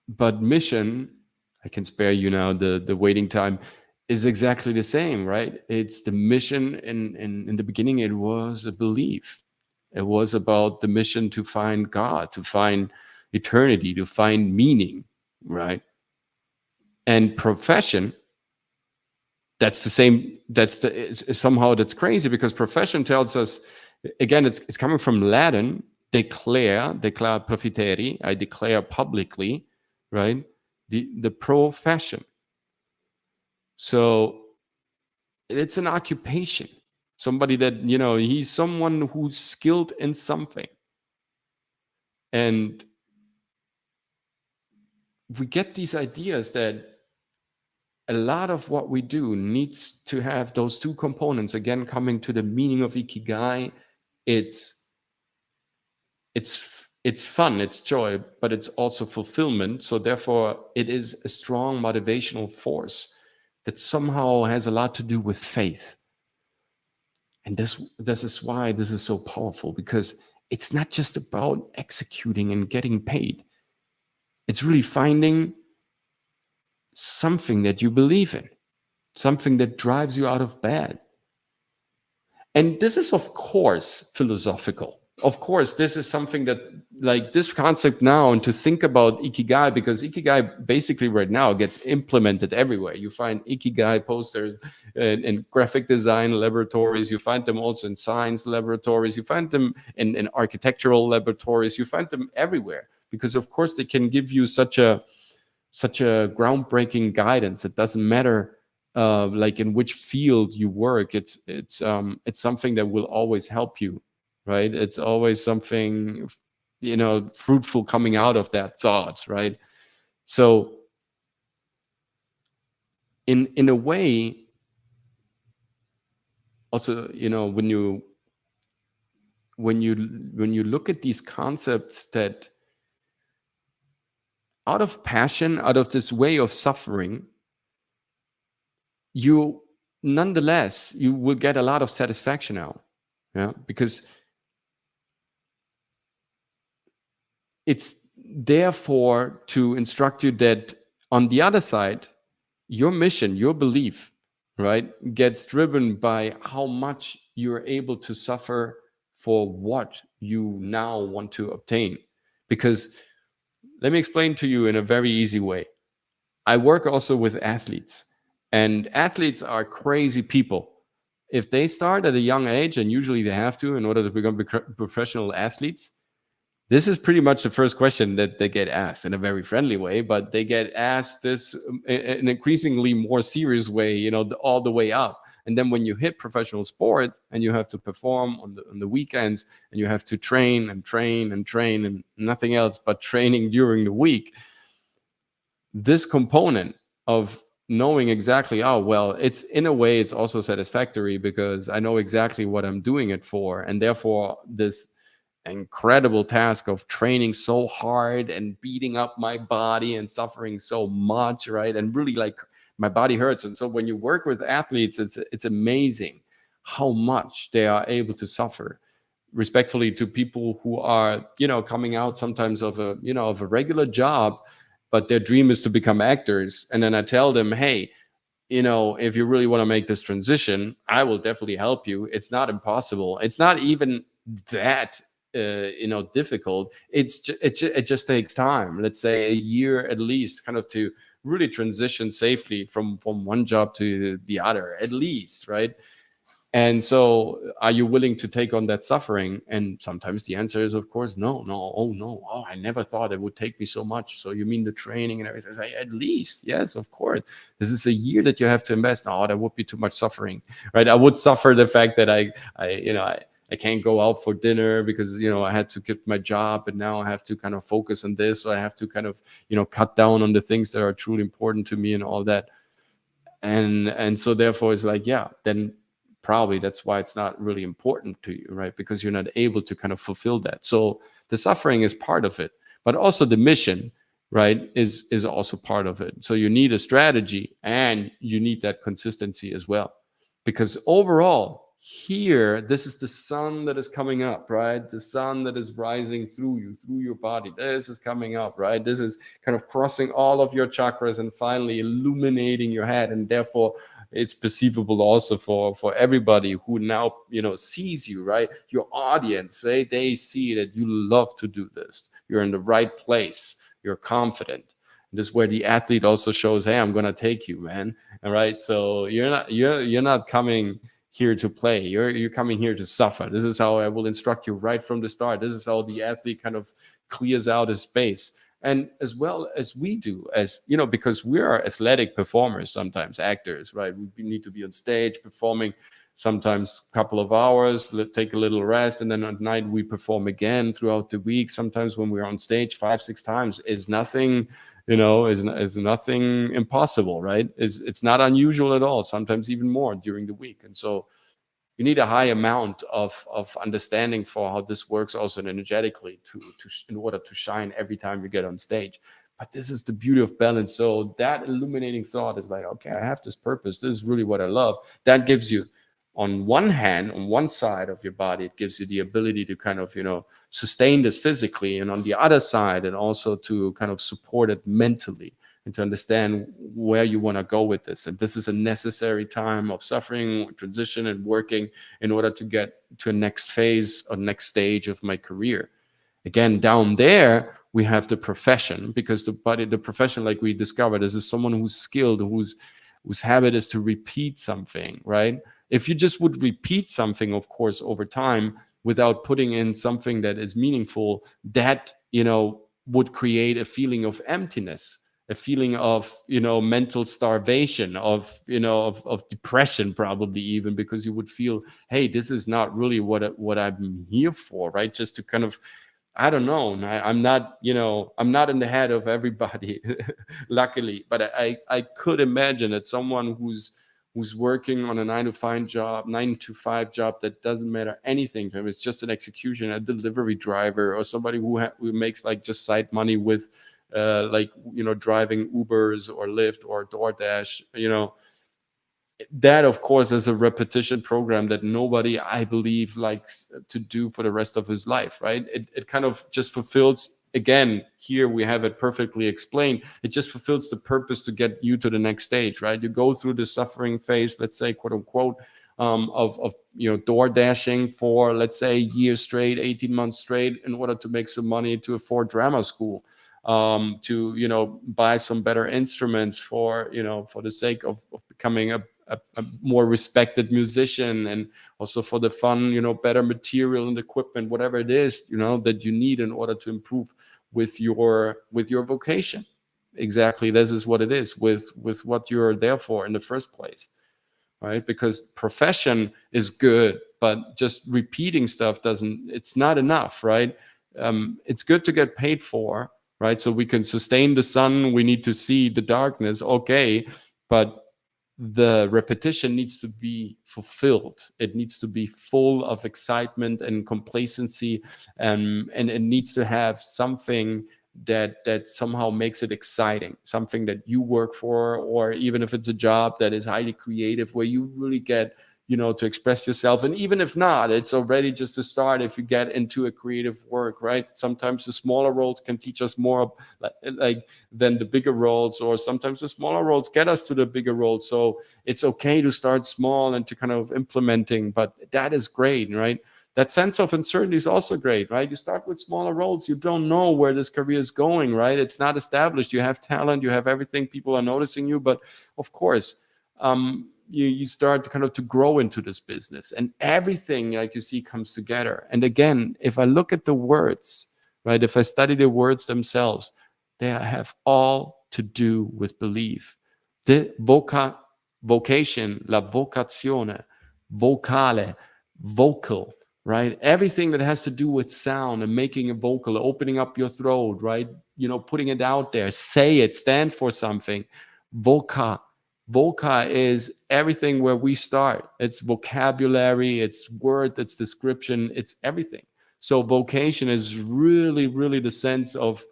But mission, I can spare you now the waiting time, is exactly the same, right? It's the mission. In the beginning, it was a belief. It was about the mission to find God, to find eternity, to find meaning, right? And profession, that's the same. Somehow that's crazy, because profession tells us, again, it's coming from Latin, declare profiteri, I declare publicly, right? The profession. So it's an occupation. somebody that, he's someone who's skilled in something. And we get these ideas that a lot of what we do needs to have those two components. Again, coming to the meaning of Ikigai, it's fun, it's joy, but it's also fulfillment. So therefore, it is a strong motivational force that somehow has a lot to do with faith. And this is why this is so powerful, because it's not just about executing and getting paid. It's really finding something that you believe in, something that drives you out of bed. And this is, of course, philosophical. Of course, this is something that, like this concept now, and to think about Ikigai, because Ikigai basically right now gets implemented everywhere. You find Ikigai posters in graphic design laboratories. You find them also in science laboratories. You find them in architectural laboratories. You find them everywhere, because of course they can give you such a groundbreaking guidance. It doesn't matter like in which field you work. It's something that will always help you, right? It's always something, fruitful coming out of that thought, right? So in a way, also, when you look at these concepts, that out of passion, out of this way of suffering, you nonetheless, you will get a lot of satisfaction out. Yeah, because it's therefore to instruct you that on the other side, your mission, your belief, right, gets driven by how much you're able to suffer for what you now want to obtain. Because let me explain to you in a very easy way. I work also with athletes, and athletes are crazy people. If they start at a young age, and usually they have to in order to become professional athletes, this is pretty much the first question that they get asked, in a very friendly way, but they get asked this in an increasingly more serious way, all the way up. And then when you hit professional sport and you have to perform on the weekends, and you have to train and train and train and nothing else but training during the week, this component of knowing exactly, oh, well, it's in a way, it's also satisfactory because I know exactly what I'm doing it for. And therefore, this incredible task of training so hard and beating up my body and suffering so much, right? And really, like, my body hurts. And so when you work with athletes, it's amazing how much they are able to suffer, respectfully to people who are, coming out sometimes of a regular job, but their dream is to become actors. And then I tell them, hey, if you really want to make this transition, I will definitely help you. It's not impossible. It's not even that difficult. It just takes time. Let's say a year at least, kind of to really transition safely from one job to the other, at least, right? And so, are you willing to take on that suffering? And sometimes the answer is, of course, no. Oh, I never thought it would take me so much. So you mean the training and everything? I say, at least, yes, of course. This is a year that you have to invest. No, that would be too much suffering, right? I would suffer the fact that I can't go out for dinner because, I had to quit my job, and now I have to kind of focus on this. So I have to kind of, cut down on the things that are truly important to me and all that. And so therefore it's like, yeah, then probably that's why it's not really important to you, right? Because you're not able to kind of fulfill that. So the suffering is part of it, but also the mission, right, is also part of it. So you need a strategy, and you need that consistency as well. Because overall, here, this is the sun that is coming up, right? The sun that is rising through you, through your body. This is coming up, right? This is kind of crossing all of your chakras and finally illuminating your head. And therefore, it's perceivable also for everybody who now, sees you, right? Your audience, they see that you love to do this. You're in the right place. You're confident. This is where the athlete also shows, hey, I'm going to take you, man. All right. So you're not coming here to play. You're coming here to suffer. This is how I will instruct you right from the start. This is how the athlete kind of clears out his space. And as well as we do, as you know, because we are athletic performers, sometimes actors, right? We need to be on stage performing, sometimes a couple of hours, take a little rest, and then at night we perform again throughout the week. Sometimes when we're on stage 5-6 times is nothing, you know, is nothing impossible, right? It's not unusual at all, sometimes even more during the week. And so you need a high amount of understanding for how this works also energetically in order to shine every time you get on stage. But this is the beauty of balance. So that illuminating thought is like, okay, I have this purpose. This is really what I love. That gives you, on one hand, on one side of your body, it gives you the ability to kind of, you know, sustain this physically. And on the other side, and also to kind of support it mentally and to understand where you want to go with this. And this is a necessary time of suffering, transition, and working in order to get to a next phase or next stage of my career. Again, down there, we have the profession, because the profession, like we discovered, is someone who's skilled, whose habit is to repeat something, right? If you just would repeat something, of course, over time, without putting in something that is meaningful, that, you know, would create a feeling of emptiness, a feeling of, you know, mental starvation, of, you know, of depression, probably even, because you would feel, hey, this is not really what I'm here for, right? Just to kind of, I don't know. I'm not, you know, I'm not in the head of everybody, luckily, but I could imagine that someone who's working on a 9-to-5 job that doesn't matter anything to him. It's just an execution, a delivery driver, or somebody who makes like just side money with, like, you know, driving Ubers or Lyft or DoorDash, you know. That, of course, is a repetition program that nobody, I believe, likes to do for the rest of his life, right? It kind of just fulfills, again, here we have it perfectly explained. It just fulfills the purpose to get you to the next stage, right? You go through the suffering phase, let's say, quote unquote, of you know, door dashing for, let's say, a year straight, 18 months straight, in order to make some money to afford drama school, to, you know, buy some better instruments for, you know, for the sake of becoming a more respected musician, and also for the fun, you know, better material and equipment, whatever it is, you know, that you need in order to improve with your vocation. Exactly, this is what it is with what you're there for in the first place, right? Because profession is good, but just repeating stuff it's not enough, right? It's good to get paid for, right? So we can sustain the sun, we need to see the darkness, okay, but the repetition needs to be fulfilled. It needs to be full of excitement and complacency, and it needs to have something that somehow makes it exciting, something that you work for, or even if it's a job that is highly creative, where you really get, you know, to express yourself. And even if not, it's already just a start if you get into a creative work, right? Sometimes the smaller roles can teach us more like than the bigger roles, or sometimes the smaller roles get us to the bigger roles. So it's okay to start small and to kind of implementing, but that is great, right? That sense of uncertainty is also great, right? You start with smaller roles. You don't know where this career is going, right? It's not established. You have talent, you have everything. People are noticing you, but of course, you start kind of to grow into this business, and everything, like you see, comes together. And again, if I look at the words, right, if I study the words themselves, they have all to do with belief. The vocation, la vocazione, vocale, vocal, right? Everything that has to do with sound and making a vocal, opening up your throat, right? You know, putting it out there, say it, stand for something. Voca is everything where we start. It's vocabulary, it's word, it's description, it's everything. So vocation is really, really the sense of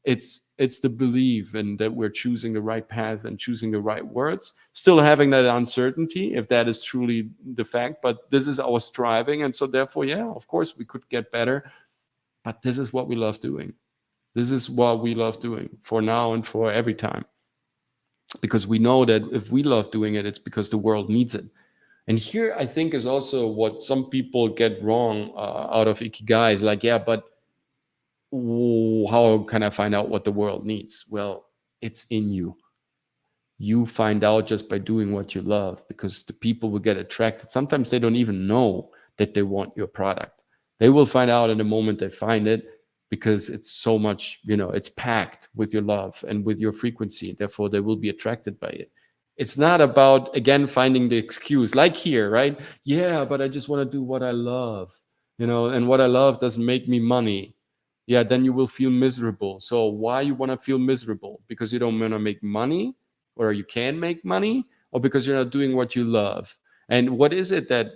it's the belief, and that we're choosing the right path and choosing the right words, still having that uncertainty if that is truly the fact, but this is our striving. And so therefore, yeah, of course we could get better, but this is what we love doing. This is what we love doing for now and for every time, because we know that if we love doing it, it's because the world needs it. And here I think is also what some people get wrong out of Ikigai, is like, yeah, but how can I find out what the world needs? Well, it's in you. You find out just by doing what you love, because the people will get attracted. Sometimes they don't even know that they want your product. They will find out in the moment they find it, because it's so much, it's packed with your love and with your frequency. Therefore, they will be attracted by it. It's not about, again, finding the excuse like here, right? Yeah, but I just want to do what I love, and what I love doesn't make me money. Yeah, then you will feel miserable. So why you want to feel miserable? Because you don't want to make money, or you can make money, or because you're not doing what you love? And what is it that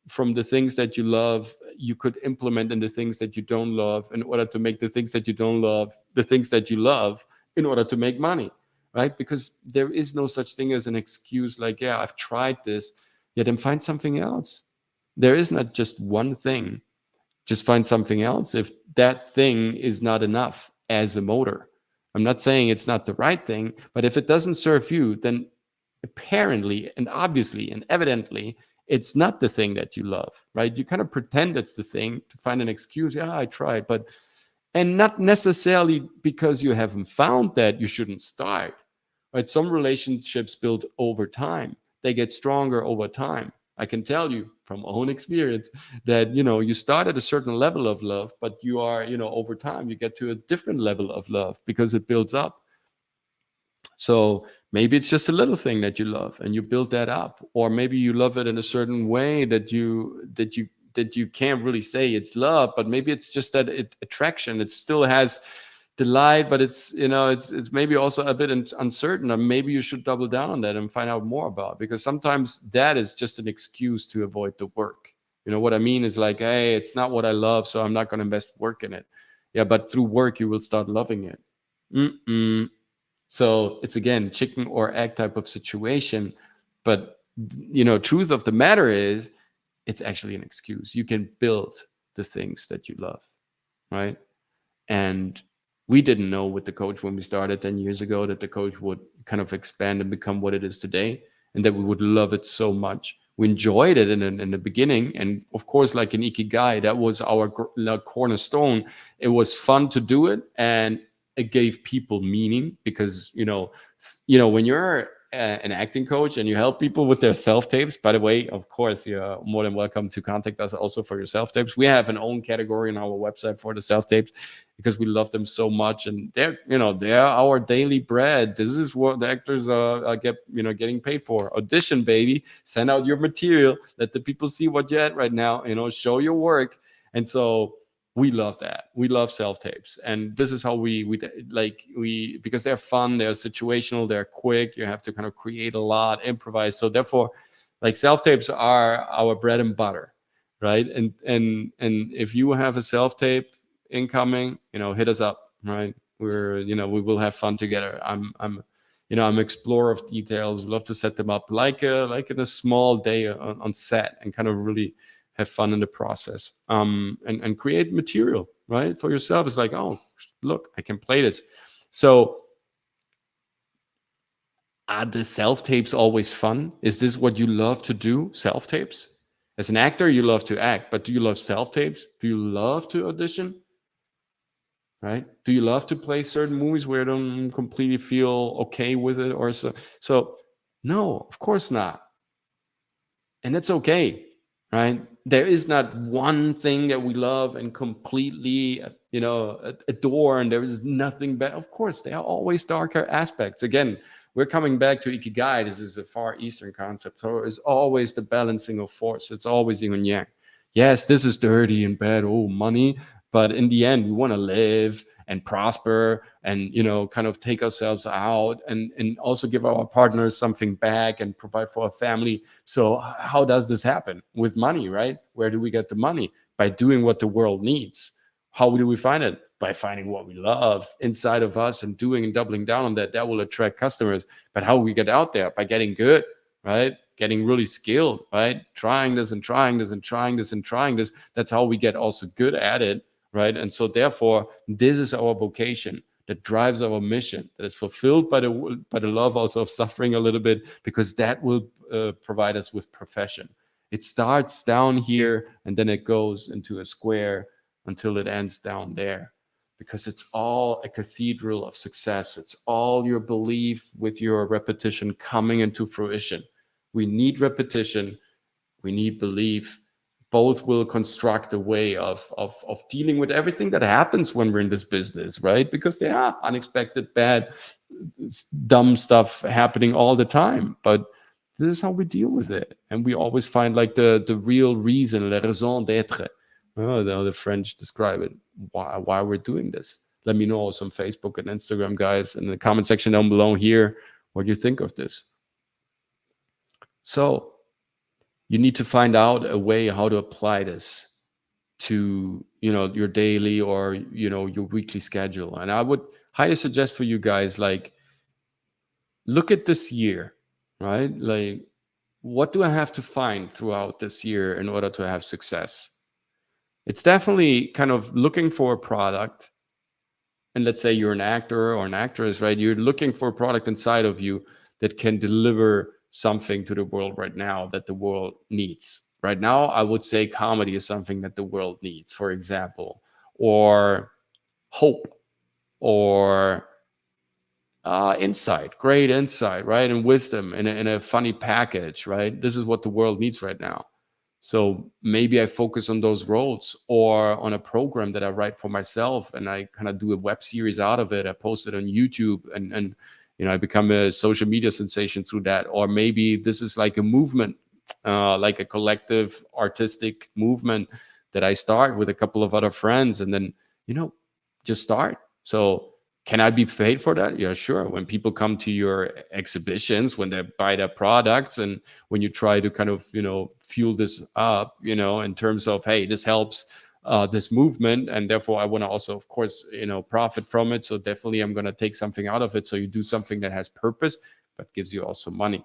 from the things that you love, you could implement in the things that you don't love, in order to make the things that you don't love the things that you love, in order to make money, right? Because there is no such thing as an excuse like, yeah, I've tried this. Yeah, then find something else. There is not just one thing. Just find something else if that thing is not enough as a motor. I'm not saying it's not the right thing, but if it doesn't serve you, then apparently and obviously and evidently it's not the thing that you love, right? You kind of pretend it's the thing to find an excuse. Yeah, I tried, but, and not necessarily because you haven't found that you shouldn't start, right? Some relationships build over time. They get stronger over time. I can tell you from own experience that, you start at a certain level of love, but you are, over time, you get to a different level of love because it builds up. So maybe it's just a little thing that you love and you build that up, or maybe you love it in a certain way that you can't really say it's love, but maybe it's just that attraction. It still has delight, but it's it's maybe also a bit uncertain, and maybe you should double down on that and find out more about, because sometimes that is just an excuse to avoid the work. What I mean is like, hey, it's not what I love, so I'm not going to invest work in it. Yeah, but through work you will start loving it. So it's, again, chicken or egg type of situation. But truth of the matter is, it's actually an excuse. You can build the things that you love, right? And we didn't know with the coach when we started 10 years ago that the coach would kind of expand and become what it is today, and that we would love it so much. We enjoyed it in the beginning. And of course, like in Ikigai, that was our cornerstone. It was fun to do it, and it gave people meaning, because, when you're an acting coach and you help people with their self-tapes, by the way, of course, you're more than welcome to contact us also for your self-tapes. We have an own category on our website for the self-tapes, because we love them so much, and they're our daily bread. This is what the actors getting paid for. Audition, baby. Send out your material. Let the people see what you're at right now. Show your work. And so we love that. We love self-tapes, and this is how we because they're fun, they're situational, they're quick. You have to kind of create a lot, improvise. So therefore, like, self-tapes are our bread and butter, right? And if you have a self-tape incoming, hit us up, right? We will have fun together. I'm an explorer of details. We love to set them up like in a small day on set, and kind of really have fun in the process, and create material, right, for yourself. It's like, oh, look, I can play this. So are the self-tapes always fun? Is this what you love to do, self-tapes? As an actor, you love to act, but do you love self-tapes? Do you love to audition? Right? Do you love to play certain movies where you don't completely feel okay with it, or so? So no, of course not. And that's okay, right? There is not one thing that we love and completely, adore, and there is nothing bad. Of course, there are always darker aspects. Again, we're coming back to Ikigai. This is a Far Eastern concept. So it's always the balancing of force. It's always yin and yang. Yes, this is dirty and bad. Oh, money. But in the end, we want to live and prosper, and kind of take ourselves out, and also give our partners something back, and provide for a family. So how does this happen? With money, right? Where do we get the money? By doing what the world needs. How do we find it? By finding what we love inside of us, and doing and doubling down on that. That will attract customers. But how we get out there? By getting good, right? Getting really skilled, right? Trying this and trying this and trying this and trying this. That's how we get also good at it, right? And so therefore, this is our vocation that drives our mission, that is fulfilled by the love also of suffering a little bit, because that will provide us with profession. It starts down here, and then it goes into a square until it ends down there, because it's all a cathedral of success. It's all your belief with your repetition coming into fruition. We need repetition. We need belief. both will construct a way of dealing with everything that happens when we're in this business, right? Because there are unexpected, bad, dumb stuff happening all the time, but this is how we deal with it. And we always find like the real reason, la raison d'être. Oh, the French describe it, why we're doing this. Let me know also on Facebook and Instagram, guys, in the comment section down below here, what you think of this. So you need to find out a way how to apply this to, your daily or, your weekly schedule. And I would highly suggest for you guys, like, look at this year, right? Like, what do I have to find throughout this year in order to have success? It's definitely kind of looking for a product. And let's say you're an actor or an actress, right? You're looking for a product inside of you that can deliver something to the world right now that the world needs. Right now, I would say comedy is something that the world needs, for example, or hope, or insight, great insight, right? And wisdom in a funny package, right? This is what the world needs right now. So maybe I focus on those roles, or on a program that I write for myself, and I kind of do a web series out of it. I post it on YouTube, and I become a social media sensation through that. Or maybe this is like a movement, like a collective artistic movement that I start with a couple of other friends, and then, just start. So can I be paid for that? Yeah, sure. When people come to your exhibitions, when they buy their products, and when you try to kind of, fuel this up, in terms of, hey, this helps this movement, and therefore I want to also, of course, profit from it. So definitely I'm going to take something out of it. So you do something that has purpose, but gives you also money.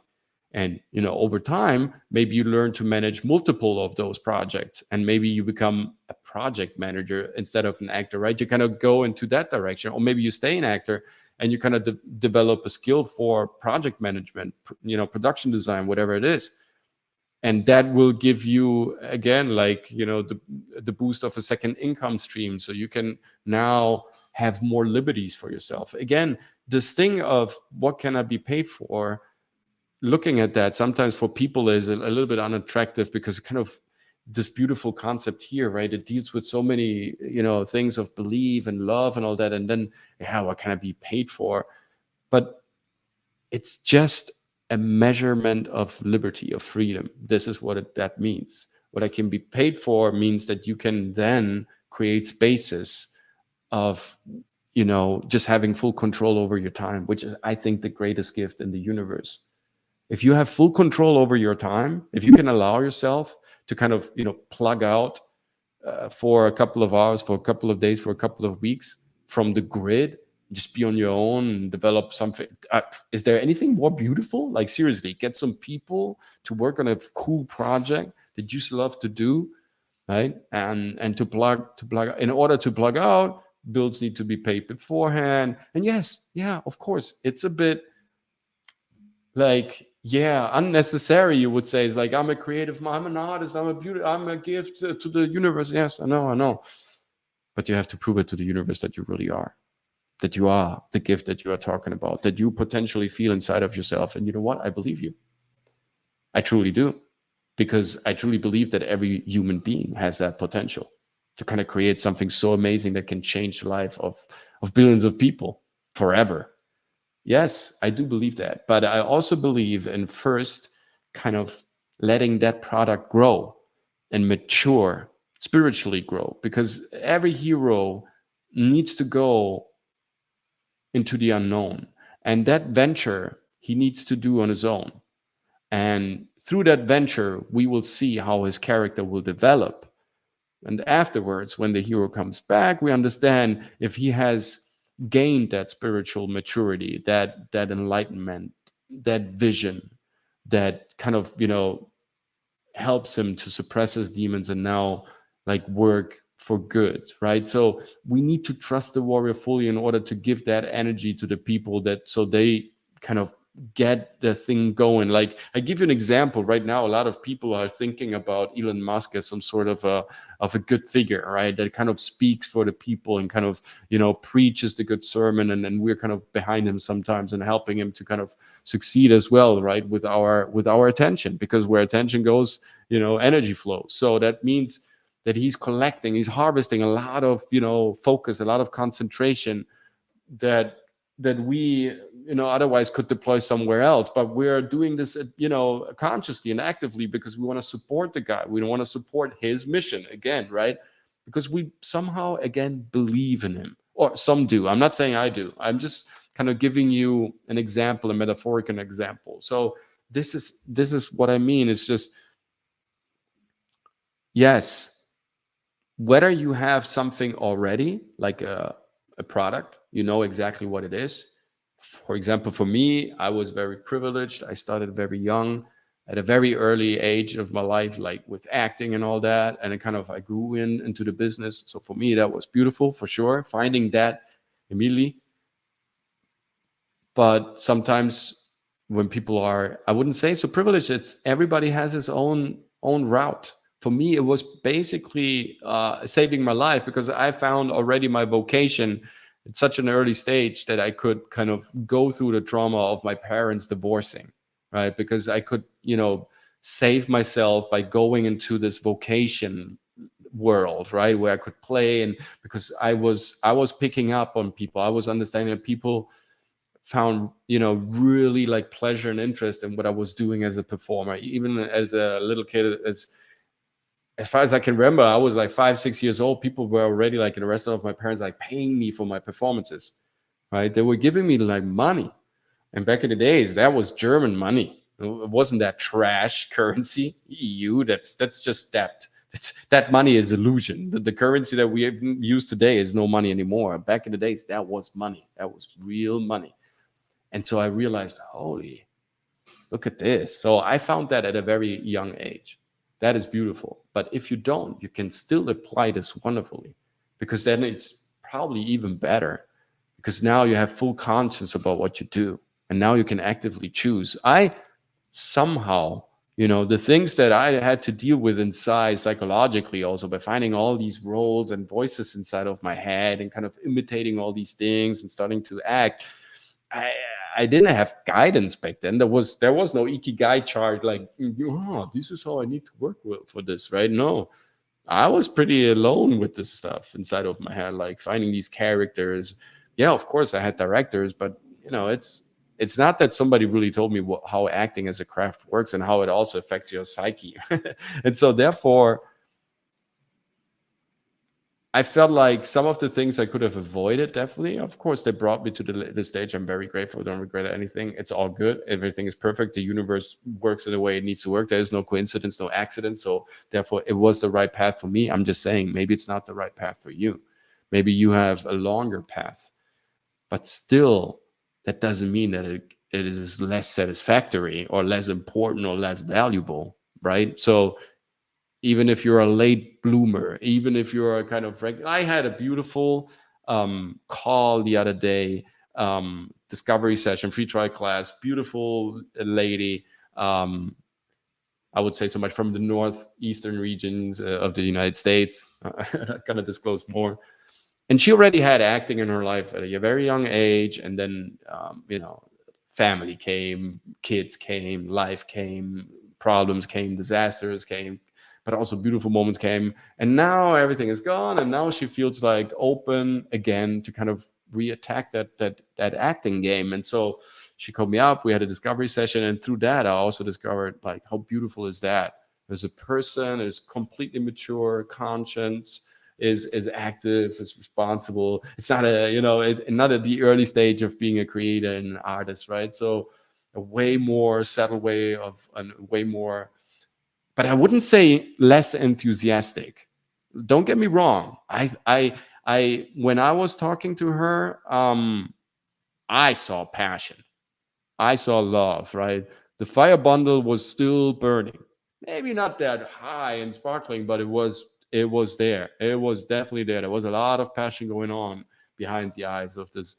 And, over time, maybe you learn to manage multiple of those projects, and maybe you become a project manager instead of an actor, right? You kind of go into that direction. Or maybe you stay an actor and you kind of develop a skill for project management, production design, whatever it is. And that will give you, again, like, the boost of a second income stream. So you can now have more liberties for yourself. Again, this thing of what can I be paid for, looking at that sometimes for people is a little bit unattractive, because kind of this beautiful concept here, right? It deals with so many, things of belief and love and all that. And then, what can I be paid for? But it's just a measurement of liberty, of freedom. This is what that means. What I can be paid for means that you can then create spaces of, just having full control over your time, which is, I think, the greatest gift in the universe. If you have full control over your time, if you can allow yourself to kind of, plug out for a couple of hours, for a couple of days, for a couple of weeks from the grid, just be on your own and develop something. Is there anything more beautiful? Like, seriously, get some people to work on a cool project that you love to do, right? And to plug, in order to plug out, bills need to be paid beforehand. And yes, of course, it's a bit like, unnecessary, you would say. It's like, I'm a creative, I'm an artist, I'm a gift to the universe. Yes, I know. But you have to prove it to the universe that you really are, that you are the gift that you are talking about, that you potentially feel inside of yourself. And you know what? I believe you. I truly do. Because I truly believe that every human being has that potential to kind of create something so amazing that can change the life of billions of people forever. Yes, I do believe that. But I also believe in first kind of letting that product grow and mature, spiritually grow, because every hero needs to go into the unknown. And that venture he needs to do on his own. And through that venture, we will see how his character will develop. And afterwards, when the hero comes back, we understand if he has gained that spiritual maturity, that enlightenment, that vision, that kind of, helps him to suppress his demons and now like work for good, right? So we need to trust the warrior fully in order to give that energy to the people, that so they kind of get the thing going. Like, I give you an example right now. A lot of people are thinking about Elon Musk as some sort of a good figure, right? That kind of speaks for the people and kind of, preaches the good sermon, and we're kind of behind him sometimes and helping him to kind of succeed as well, right? With our attention, because where attention goes, energy flow. So that means that he's harvesting a lot of, focus, a lot of concentration that we, otherwise could deploy somewhere else. But we're doing this, consciously and actively, because we want to support the guy. We don't want to support his mission again, right? Because we somehow, again, believe in him, or some do. I'm not saying I do. I'm just kind of giving you an example, a metaphorical example. So this is what I mean. It's just, yes, whether you have something already, like a product, you know exactly what it is. For example, for me, I was very privileged. I started very young, at a very early age of my life, like with acting and all that. And I grew into the business. So for me, that was beautiful, for sure, finding that immediately. But sometimes when people are, I wouldn't say so privileged, it's everybody has his own route. For me, it was basically saving my life, because I found already my vocation at such an early stage that I could kind of go through the trauma of my parents divorcing, right? Because I could, save myself by going into this vocation world, right, where I could play. And because I was picking up on people, I was understanding that people found, really like pleasure and interest in what I was doing as a performer. Even as a little kid, as far as I can remember, I was like 5-6 years old. People were already, like, in the restaurant of my parents, like paying me for my performances, right? They were giving me like money. And back in the days, that was German money. It wasn't that trash currency. EU, that's just debt. That money is illusion. The currency that we use today is no money anymore. Back in the days, that was money. That was real money. And so I realized, holy, look at this. So I found that at a very young age. That is beautiful. But if you don't, you can still apply this wonderfully, because then it's probably even better, because now you have full conscience about what you do. And now you can actively choose. I somehow, the things that I had to deal with inside psychologically, also by finding all these roles and voices inside of my head and kind of imitating all these things and starting to act, I didn't have guidance back then. There was no Ikigai chart, like, oh, this is how I need to work for this, right? No, I was pretty alone with this stuff inside of my head, like finding these characters. Yeah, of course I had directors, but it's not that somebody really told me how acting as a craft works and how it also affects your psyche. And so therefore, I felt like some of the things I could have avoided, definitely. Of course, they brought me to the stage. I'm very grateful. I don't regret anything. It's all good. Everything is perfect. The universe works in the way it needs to work. There is no coincidence, no accident. So therefore, it was the right path for me. I'm just saying, maybe it's not the right path for you. Maybe you have a longer path. But still, that doesn't mean that it is less satisfactory or less important or less valuable, right? So even if you're a late bloomer, even if you're a kind of I had a beautiful call the other day, discovery session, free trial class, beautiful lady. I would say so much from the northeastern regions of the United States. I'm not gonna disclose more. And she already had acting in her life at a very young age. And then, family came, kids came, life came, problems came, disasters came, but also beautiful moments came. And now everything is gone. And now she feels like open again to kind of re-attack that acting game. And so she called me up. We had a discovery session. And through that, I also discovered, like, how beautiful is that? There's a person is completely mature, conscious, is active, is responsible. It's not it's not at the early stage of being a creator and an artist, right? So a way more settled way of, and way more, but I wouldn't say less enthusiastic. Don't get me wrong. I when I was talking to her, I saw passion. I saw love, right? The fire bundle was still burning. Maybe not that high and sparkling, but it was there. It was definitely there. There was a lot of passion going on behind the eyes of this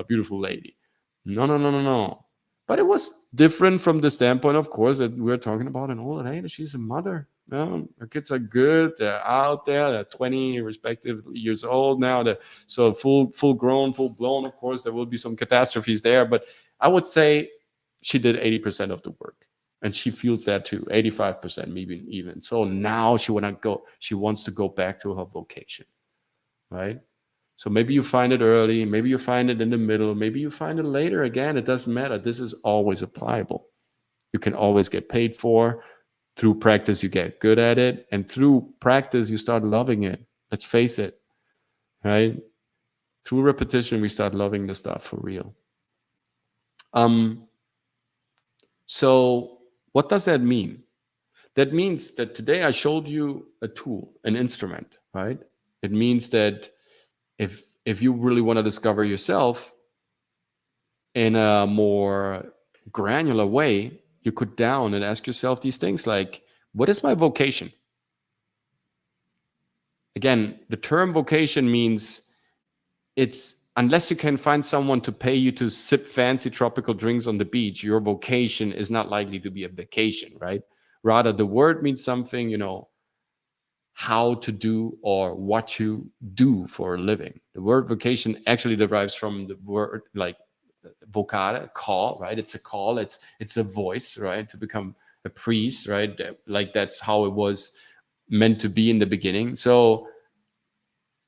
beautiful lady. No. But it was different from the standpoint, of course, that we're talking about an older lady. She's a mother. Her kids are good. They're out there. They're 20 respective years old now. They're so full grown, full blown. Of course, there will be some catastrophes there. But I would say she did 80% of the work. And she feels that too, 85%, maybe even. So now she wants to go back to her vocation, right? So maybe you find it early, maybe you find it in the middle, maybe you find it later. Again, it doesn't matter. This is always applicable. You can always get paid for. Through practice, you get good at it. And through practice, you start loving it. Let's face it, right? Through repetition, we start loving the stuff for real. So what does that mean? That means that today I showed you a tool, an instrument, right? It means that if you really want to discover yourself in a more granular way, you could down and ask yourself these things like, what is my vocation? Again, the term vocation means it's, unless you can find someone to pay you to sip fancy tropical drinks on the beach, your vocation is not likely to be a vacation, right? Rather, the word means something, how to do or what you do for a living. The word vocation actually derives from the word like vocare, call, right? It's a call, it's a voice, right? To become a priest, right? Like that's how it was meant to be in the beginning. So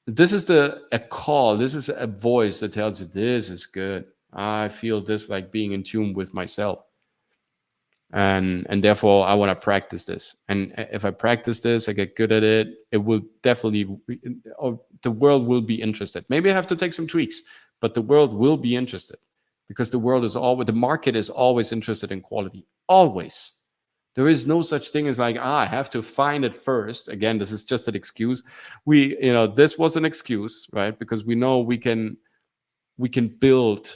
this is a call, this is a voice that tells you this is good. I feel this like being in tune with myself. And therefore I want to practice this. And if I practice this, I get good at it, it will definitely, the world will be interested. Maybe I have to take some tweaks, but the world will be interested because the market is always interested in quality. Always. There is no such thing as like, I have to find it first. Again, this is just an excuse. This was an excuse, right? Because we know we can build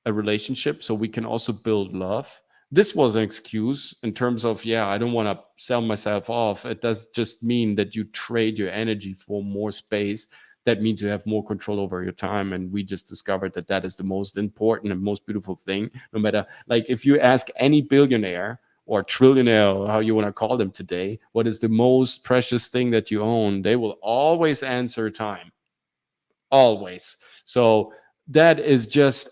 a relationship, so we can also build love. This was an excuse in terms of, I don't want to sell myself off. It does just mean that you trade your energy for more space. That means you have more control over your time. And we just discovered that that is the most important and most beautiful thing. No matter, like, if you ask any billionaire or trillionaire, or how you want to call them today, what is the most precious thing that you own? They will always answer time. Always. So that is just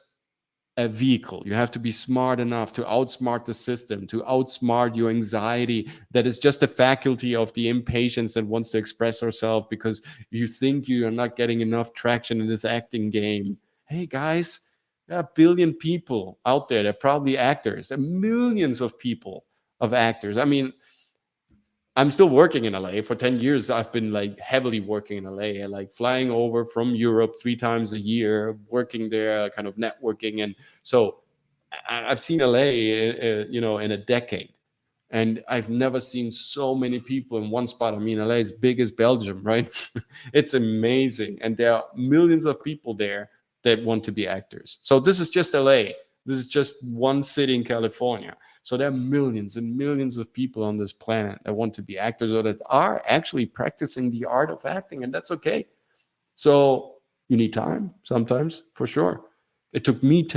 a vehicle. You have to be smart enough to outsmart the system, to outsmart your anxiety. That is just a faculty of the impatience that wants to express herself because you think you are not getting enough traction in this acting game. Hey guys, there are a billion people out there. They're probably actors. There are millions of people of actors. I mean, I'm still working in LA. For 10 years, I've been like heavily working in LA, like flying over from Europe 3 times a year, working there, kind of networking. And so I've seen LA, in a decade. And I've never seen so many people in one spot. I mean, LA is big as Belgium, right? It's amazing. And there are millions of people there that want to be actors. So this is just LA. This is just one city in California. So there are millions and millions of people on this planet that want to be actors or that are actually practicing the art of acting, and that's okay. So you need time sometimes, for sure. It took me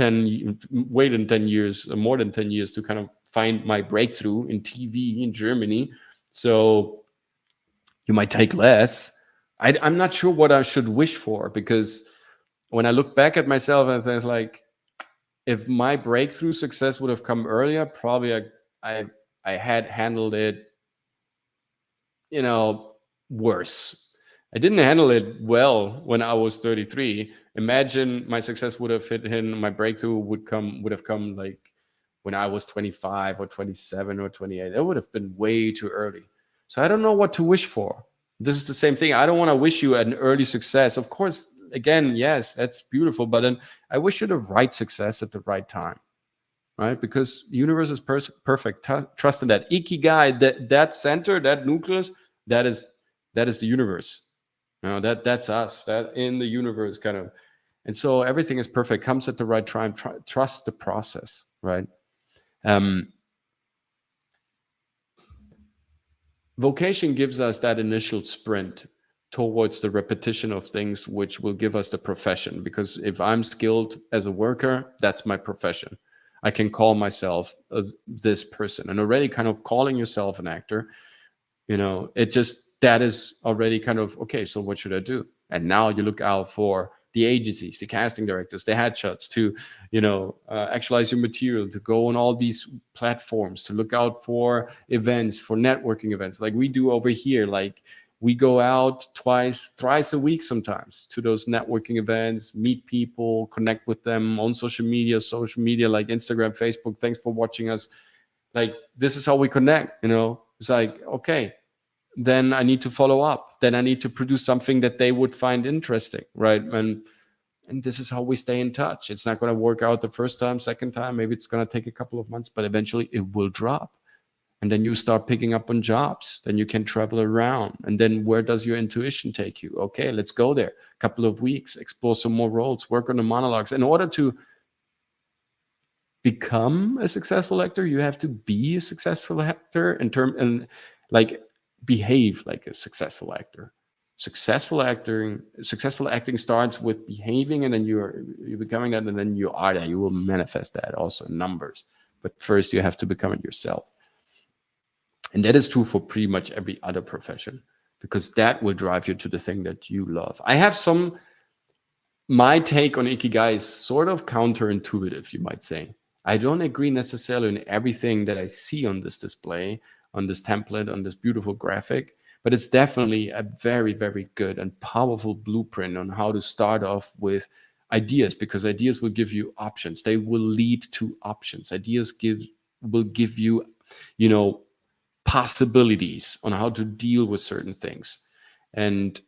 more than 10 years to kind of find my breakthrough in TV in Germany. So you might take less. I'm not sure what I should wish for, because when I look back at myself and think like, if my breakthrough success would have come earlier, probably I had handled it, worse. I didn't handle it well when I was 33. Imagine my success would have fit in, my breakthrough would have come like when I was 25 or 27 or 28. That would have been way too early. So I don't know what to wish for. This is the same thing. I don't want to wish you an early success. Of course, again, yes, that's beautiful, but then I wish you the right success at the right time, right? Because the universe is perfect. Trust in that. Ikigai, that center, that nucleus, that is the universe. That's us. That in the universe, kind of. And so everything is perfect. Comes at the right time. Trust the process, right? Vocation gives us that initial sprint towards the repetition of things, which will give us the profession. Because if I'm skilled as a worker, that's my profession. I can call myself this person. And already kind of calling yourself an actor, that is already kind of, okay, so what should I do? And now you look out for the agencies, the casting directors, the headshots, to, actualize your material, to go on all these platforms, to look out for events, for networking events like we do over here. Like, we go out thrice a week sometimes to those networking events, meet people, connect with them on social media like Instagram, Facebook. Thanks for watching us. Like, this is how we connect, It's like, okay, then I need to follow up. Then I need to produce something that they would find interesting, right? And this is how we stay in touch. It's not going to work out the first time, second time. Maybe it's going to take a couple of months, but eventually it will drop. And then you start picking up on jobs. Then you can travel around. And then where does your intuition take you? Okay, let's go there. A couple of weeks, explore some more roles, work on the monologues. In order to become a successful actor, you have to be a successful actor and behave like a successful actor. Successful acting starts with behaving, and then you're becoming that, and then you are that. You will manifest that also in numbers. But first, you have to become it yourself. And that is true for pretty much every other profession, because that will drive you to the thing that you love. I have my take on Ikigai is sort of counterintuitive, you might say. I don't agree necessarily in everything that I see on this display, on this template, on this beautiful graphic, but it's definitely a very, very good and powerful blueprint on how to start off with ideas, because ideas will give you options. They will lead to options. Ideas will give you, possibilities on how to deal with certain things. And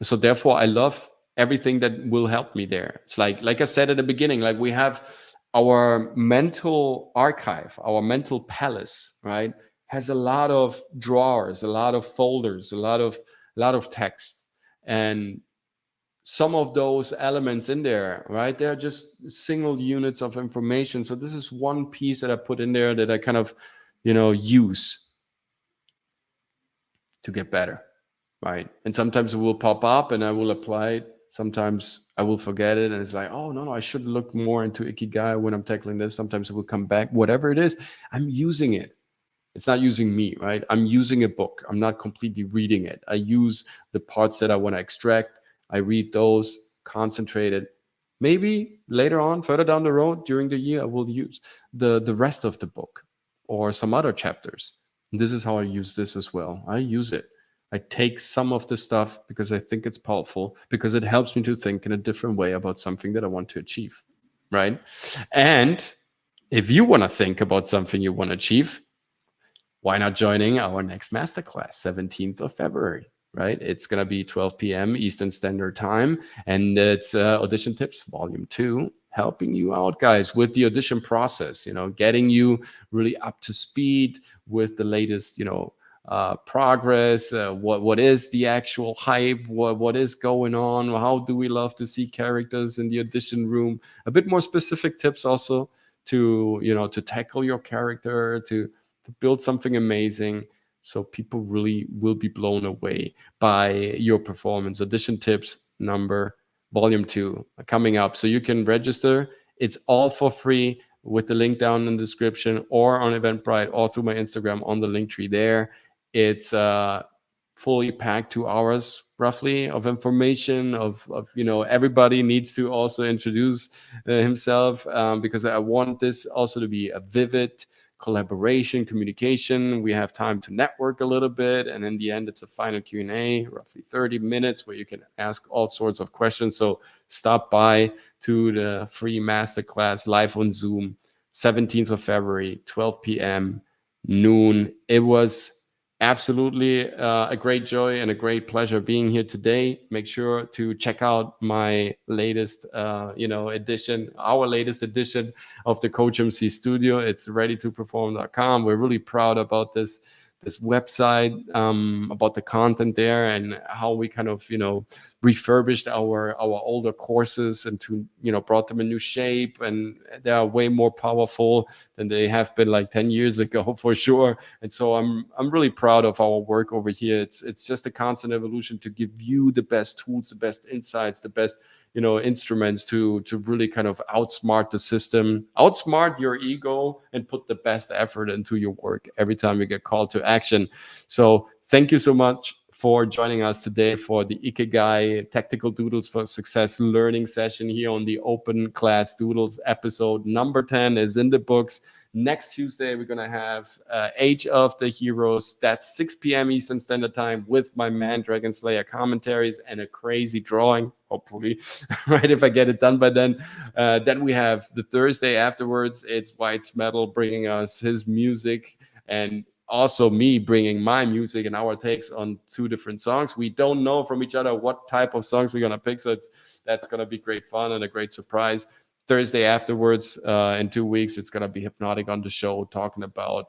so therefore I love everything that will help me there. It's like I said at the beginning, like, we have our mental archive, our mental palace, right, has a lot of drawers, a lot of folders, a lot of text. And some of those elements in there, right, they're just single units of information. So this is one piece that I put in there that I kind of, use to get better, right? And sometimes it will pop up and I will apply it. Sometimes I will forget it, and it's like, oh, no, I should look more into Ikigai when I'm tackling this. Sometimes it will come back. Whatever it is, I'm using it. It's not using me, right? I'm using a book. I'm not completely reading it. I use the parts that I want to extract. I read those, concentrate it. Maybe later on, further down the road, during the year, I will use the rest of the book or some other chapters. And this is how I use this as well. I use it. I take some of the stuff because I think it's powerful, because it helps me to think in a different way about something that I want to achieve, right? And if you want to think about something you want to achieve, why not joining our next masterclass, 17th of February, right? It's going to be 12 p.m. Eastern Standard Time, and it's Audition Tips Volume 2, helping you out, guys, with the audition process, getting you really up to speed with the latest, progress, what is the actual hype, what is going on, how do we love to see characters in the audition room, a bit more specific tips also to, to tackle your character, to build something amazing, so people really will be blown away by your performance. Audition Tips Volume 2 coming up. So you can register. It's all for free with the link down in the description, or on Eventbrite, or through my Instagram on the link tree there. It's fully packed 2 hours roughly of information of everybody needs to also introduce himself, because I want this also to be a vivid collaboration, communication. We have time to network a little bit, and in the end it's a final Q&A, roughly 30 minutes, where you can ask all sorts of questions. So stop by to the free masterclass live on Zoom, 17th of February, 12 p.m. noon. It was absolutely a great joy and a great pleasure being here today. Make sure to check out my latest edition, our latest edition of the COACHMC studio. It's readytoperform.com. We're really proud about this website, about the content there, and how we kind of refurbished our older courses and to brought them a new shape, and they are way more powerful than they have been like 10 years ago for sure. And so I'm really proud of our work over here. It's just a constant evolution to give you the best tools, the best insights, the best instruments to really kind of outsmart the system, outsmart your ego, and put the best effort into your work every time you get called to action. So thank you so much for joining us today for the Ikigai Tactical Doodles for Success learning session here on the Open Class Doodles. Episode number 10 is in the books. Next Tuesday, we're going to have Age of the Heroes. That's 6 p.m. Eastern Standard Time with my man Dragon Slayer commentaries and a crazy drawing, hopefully, right, if I get it done by then. Then we have the Thursday afterwards. It's White's Metal bringing us his music, and also me bringing my music and our takes on 2 different songs. We don't know from each other what type of songs we're going to pick, so that's going to be great fun and a great surprise. Thursday afterwards, in 2 weeks, it's going to be Hypnotic on the show, talking about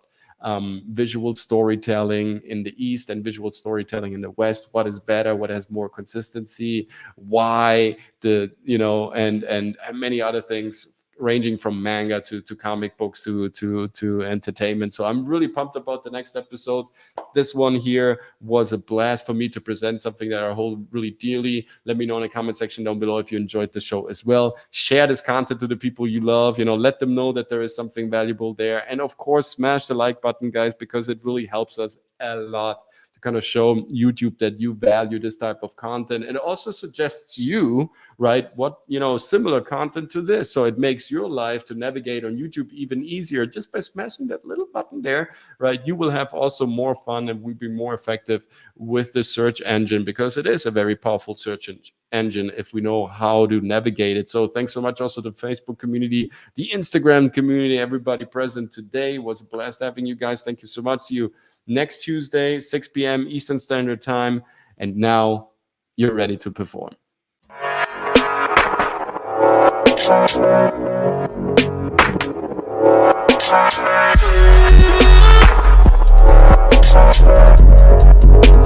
visual storytelling in the East and visual storytelling in the West. What is better? What has more consistency? Why and many other things, ranging from manga to comic books to entertainment. So I'm really pumped about the next episodes. This one here was a blast for me to present something that I hold really dearly. Let me know in the comment section down below if you enjoyed the show as well. Share this content to the people you love. Let them know that there is something valuable there. And of course, smash the like button, guys, because it really helps us a lot to kind of show YouTube that you value this type of content. And it also suggests you, right, what, similar content to this. So it makes your life to navigate on YouTube even easier just by smashing that little button there, right? You will have also more fun and will be more effective with the search engine, because it is a very powerful search engine if we know how to navigate it. So thanks so much also to the Facebook community, the Instagram community, everybody present today. It was a blast having you guys. Thank you so much. See you next Tuesday, 6 p.m. Eastern Standard Time. And now you're ready to perform.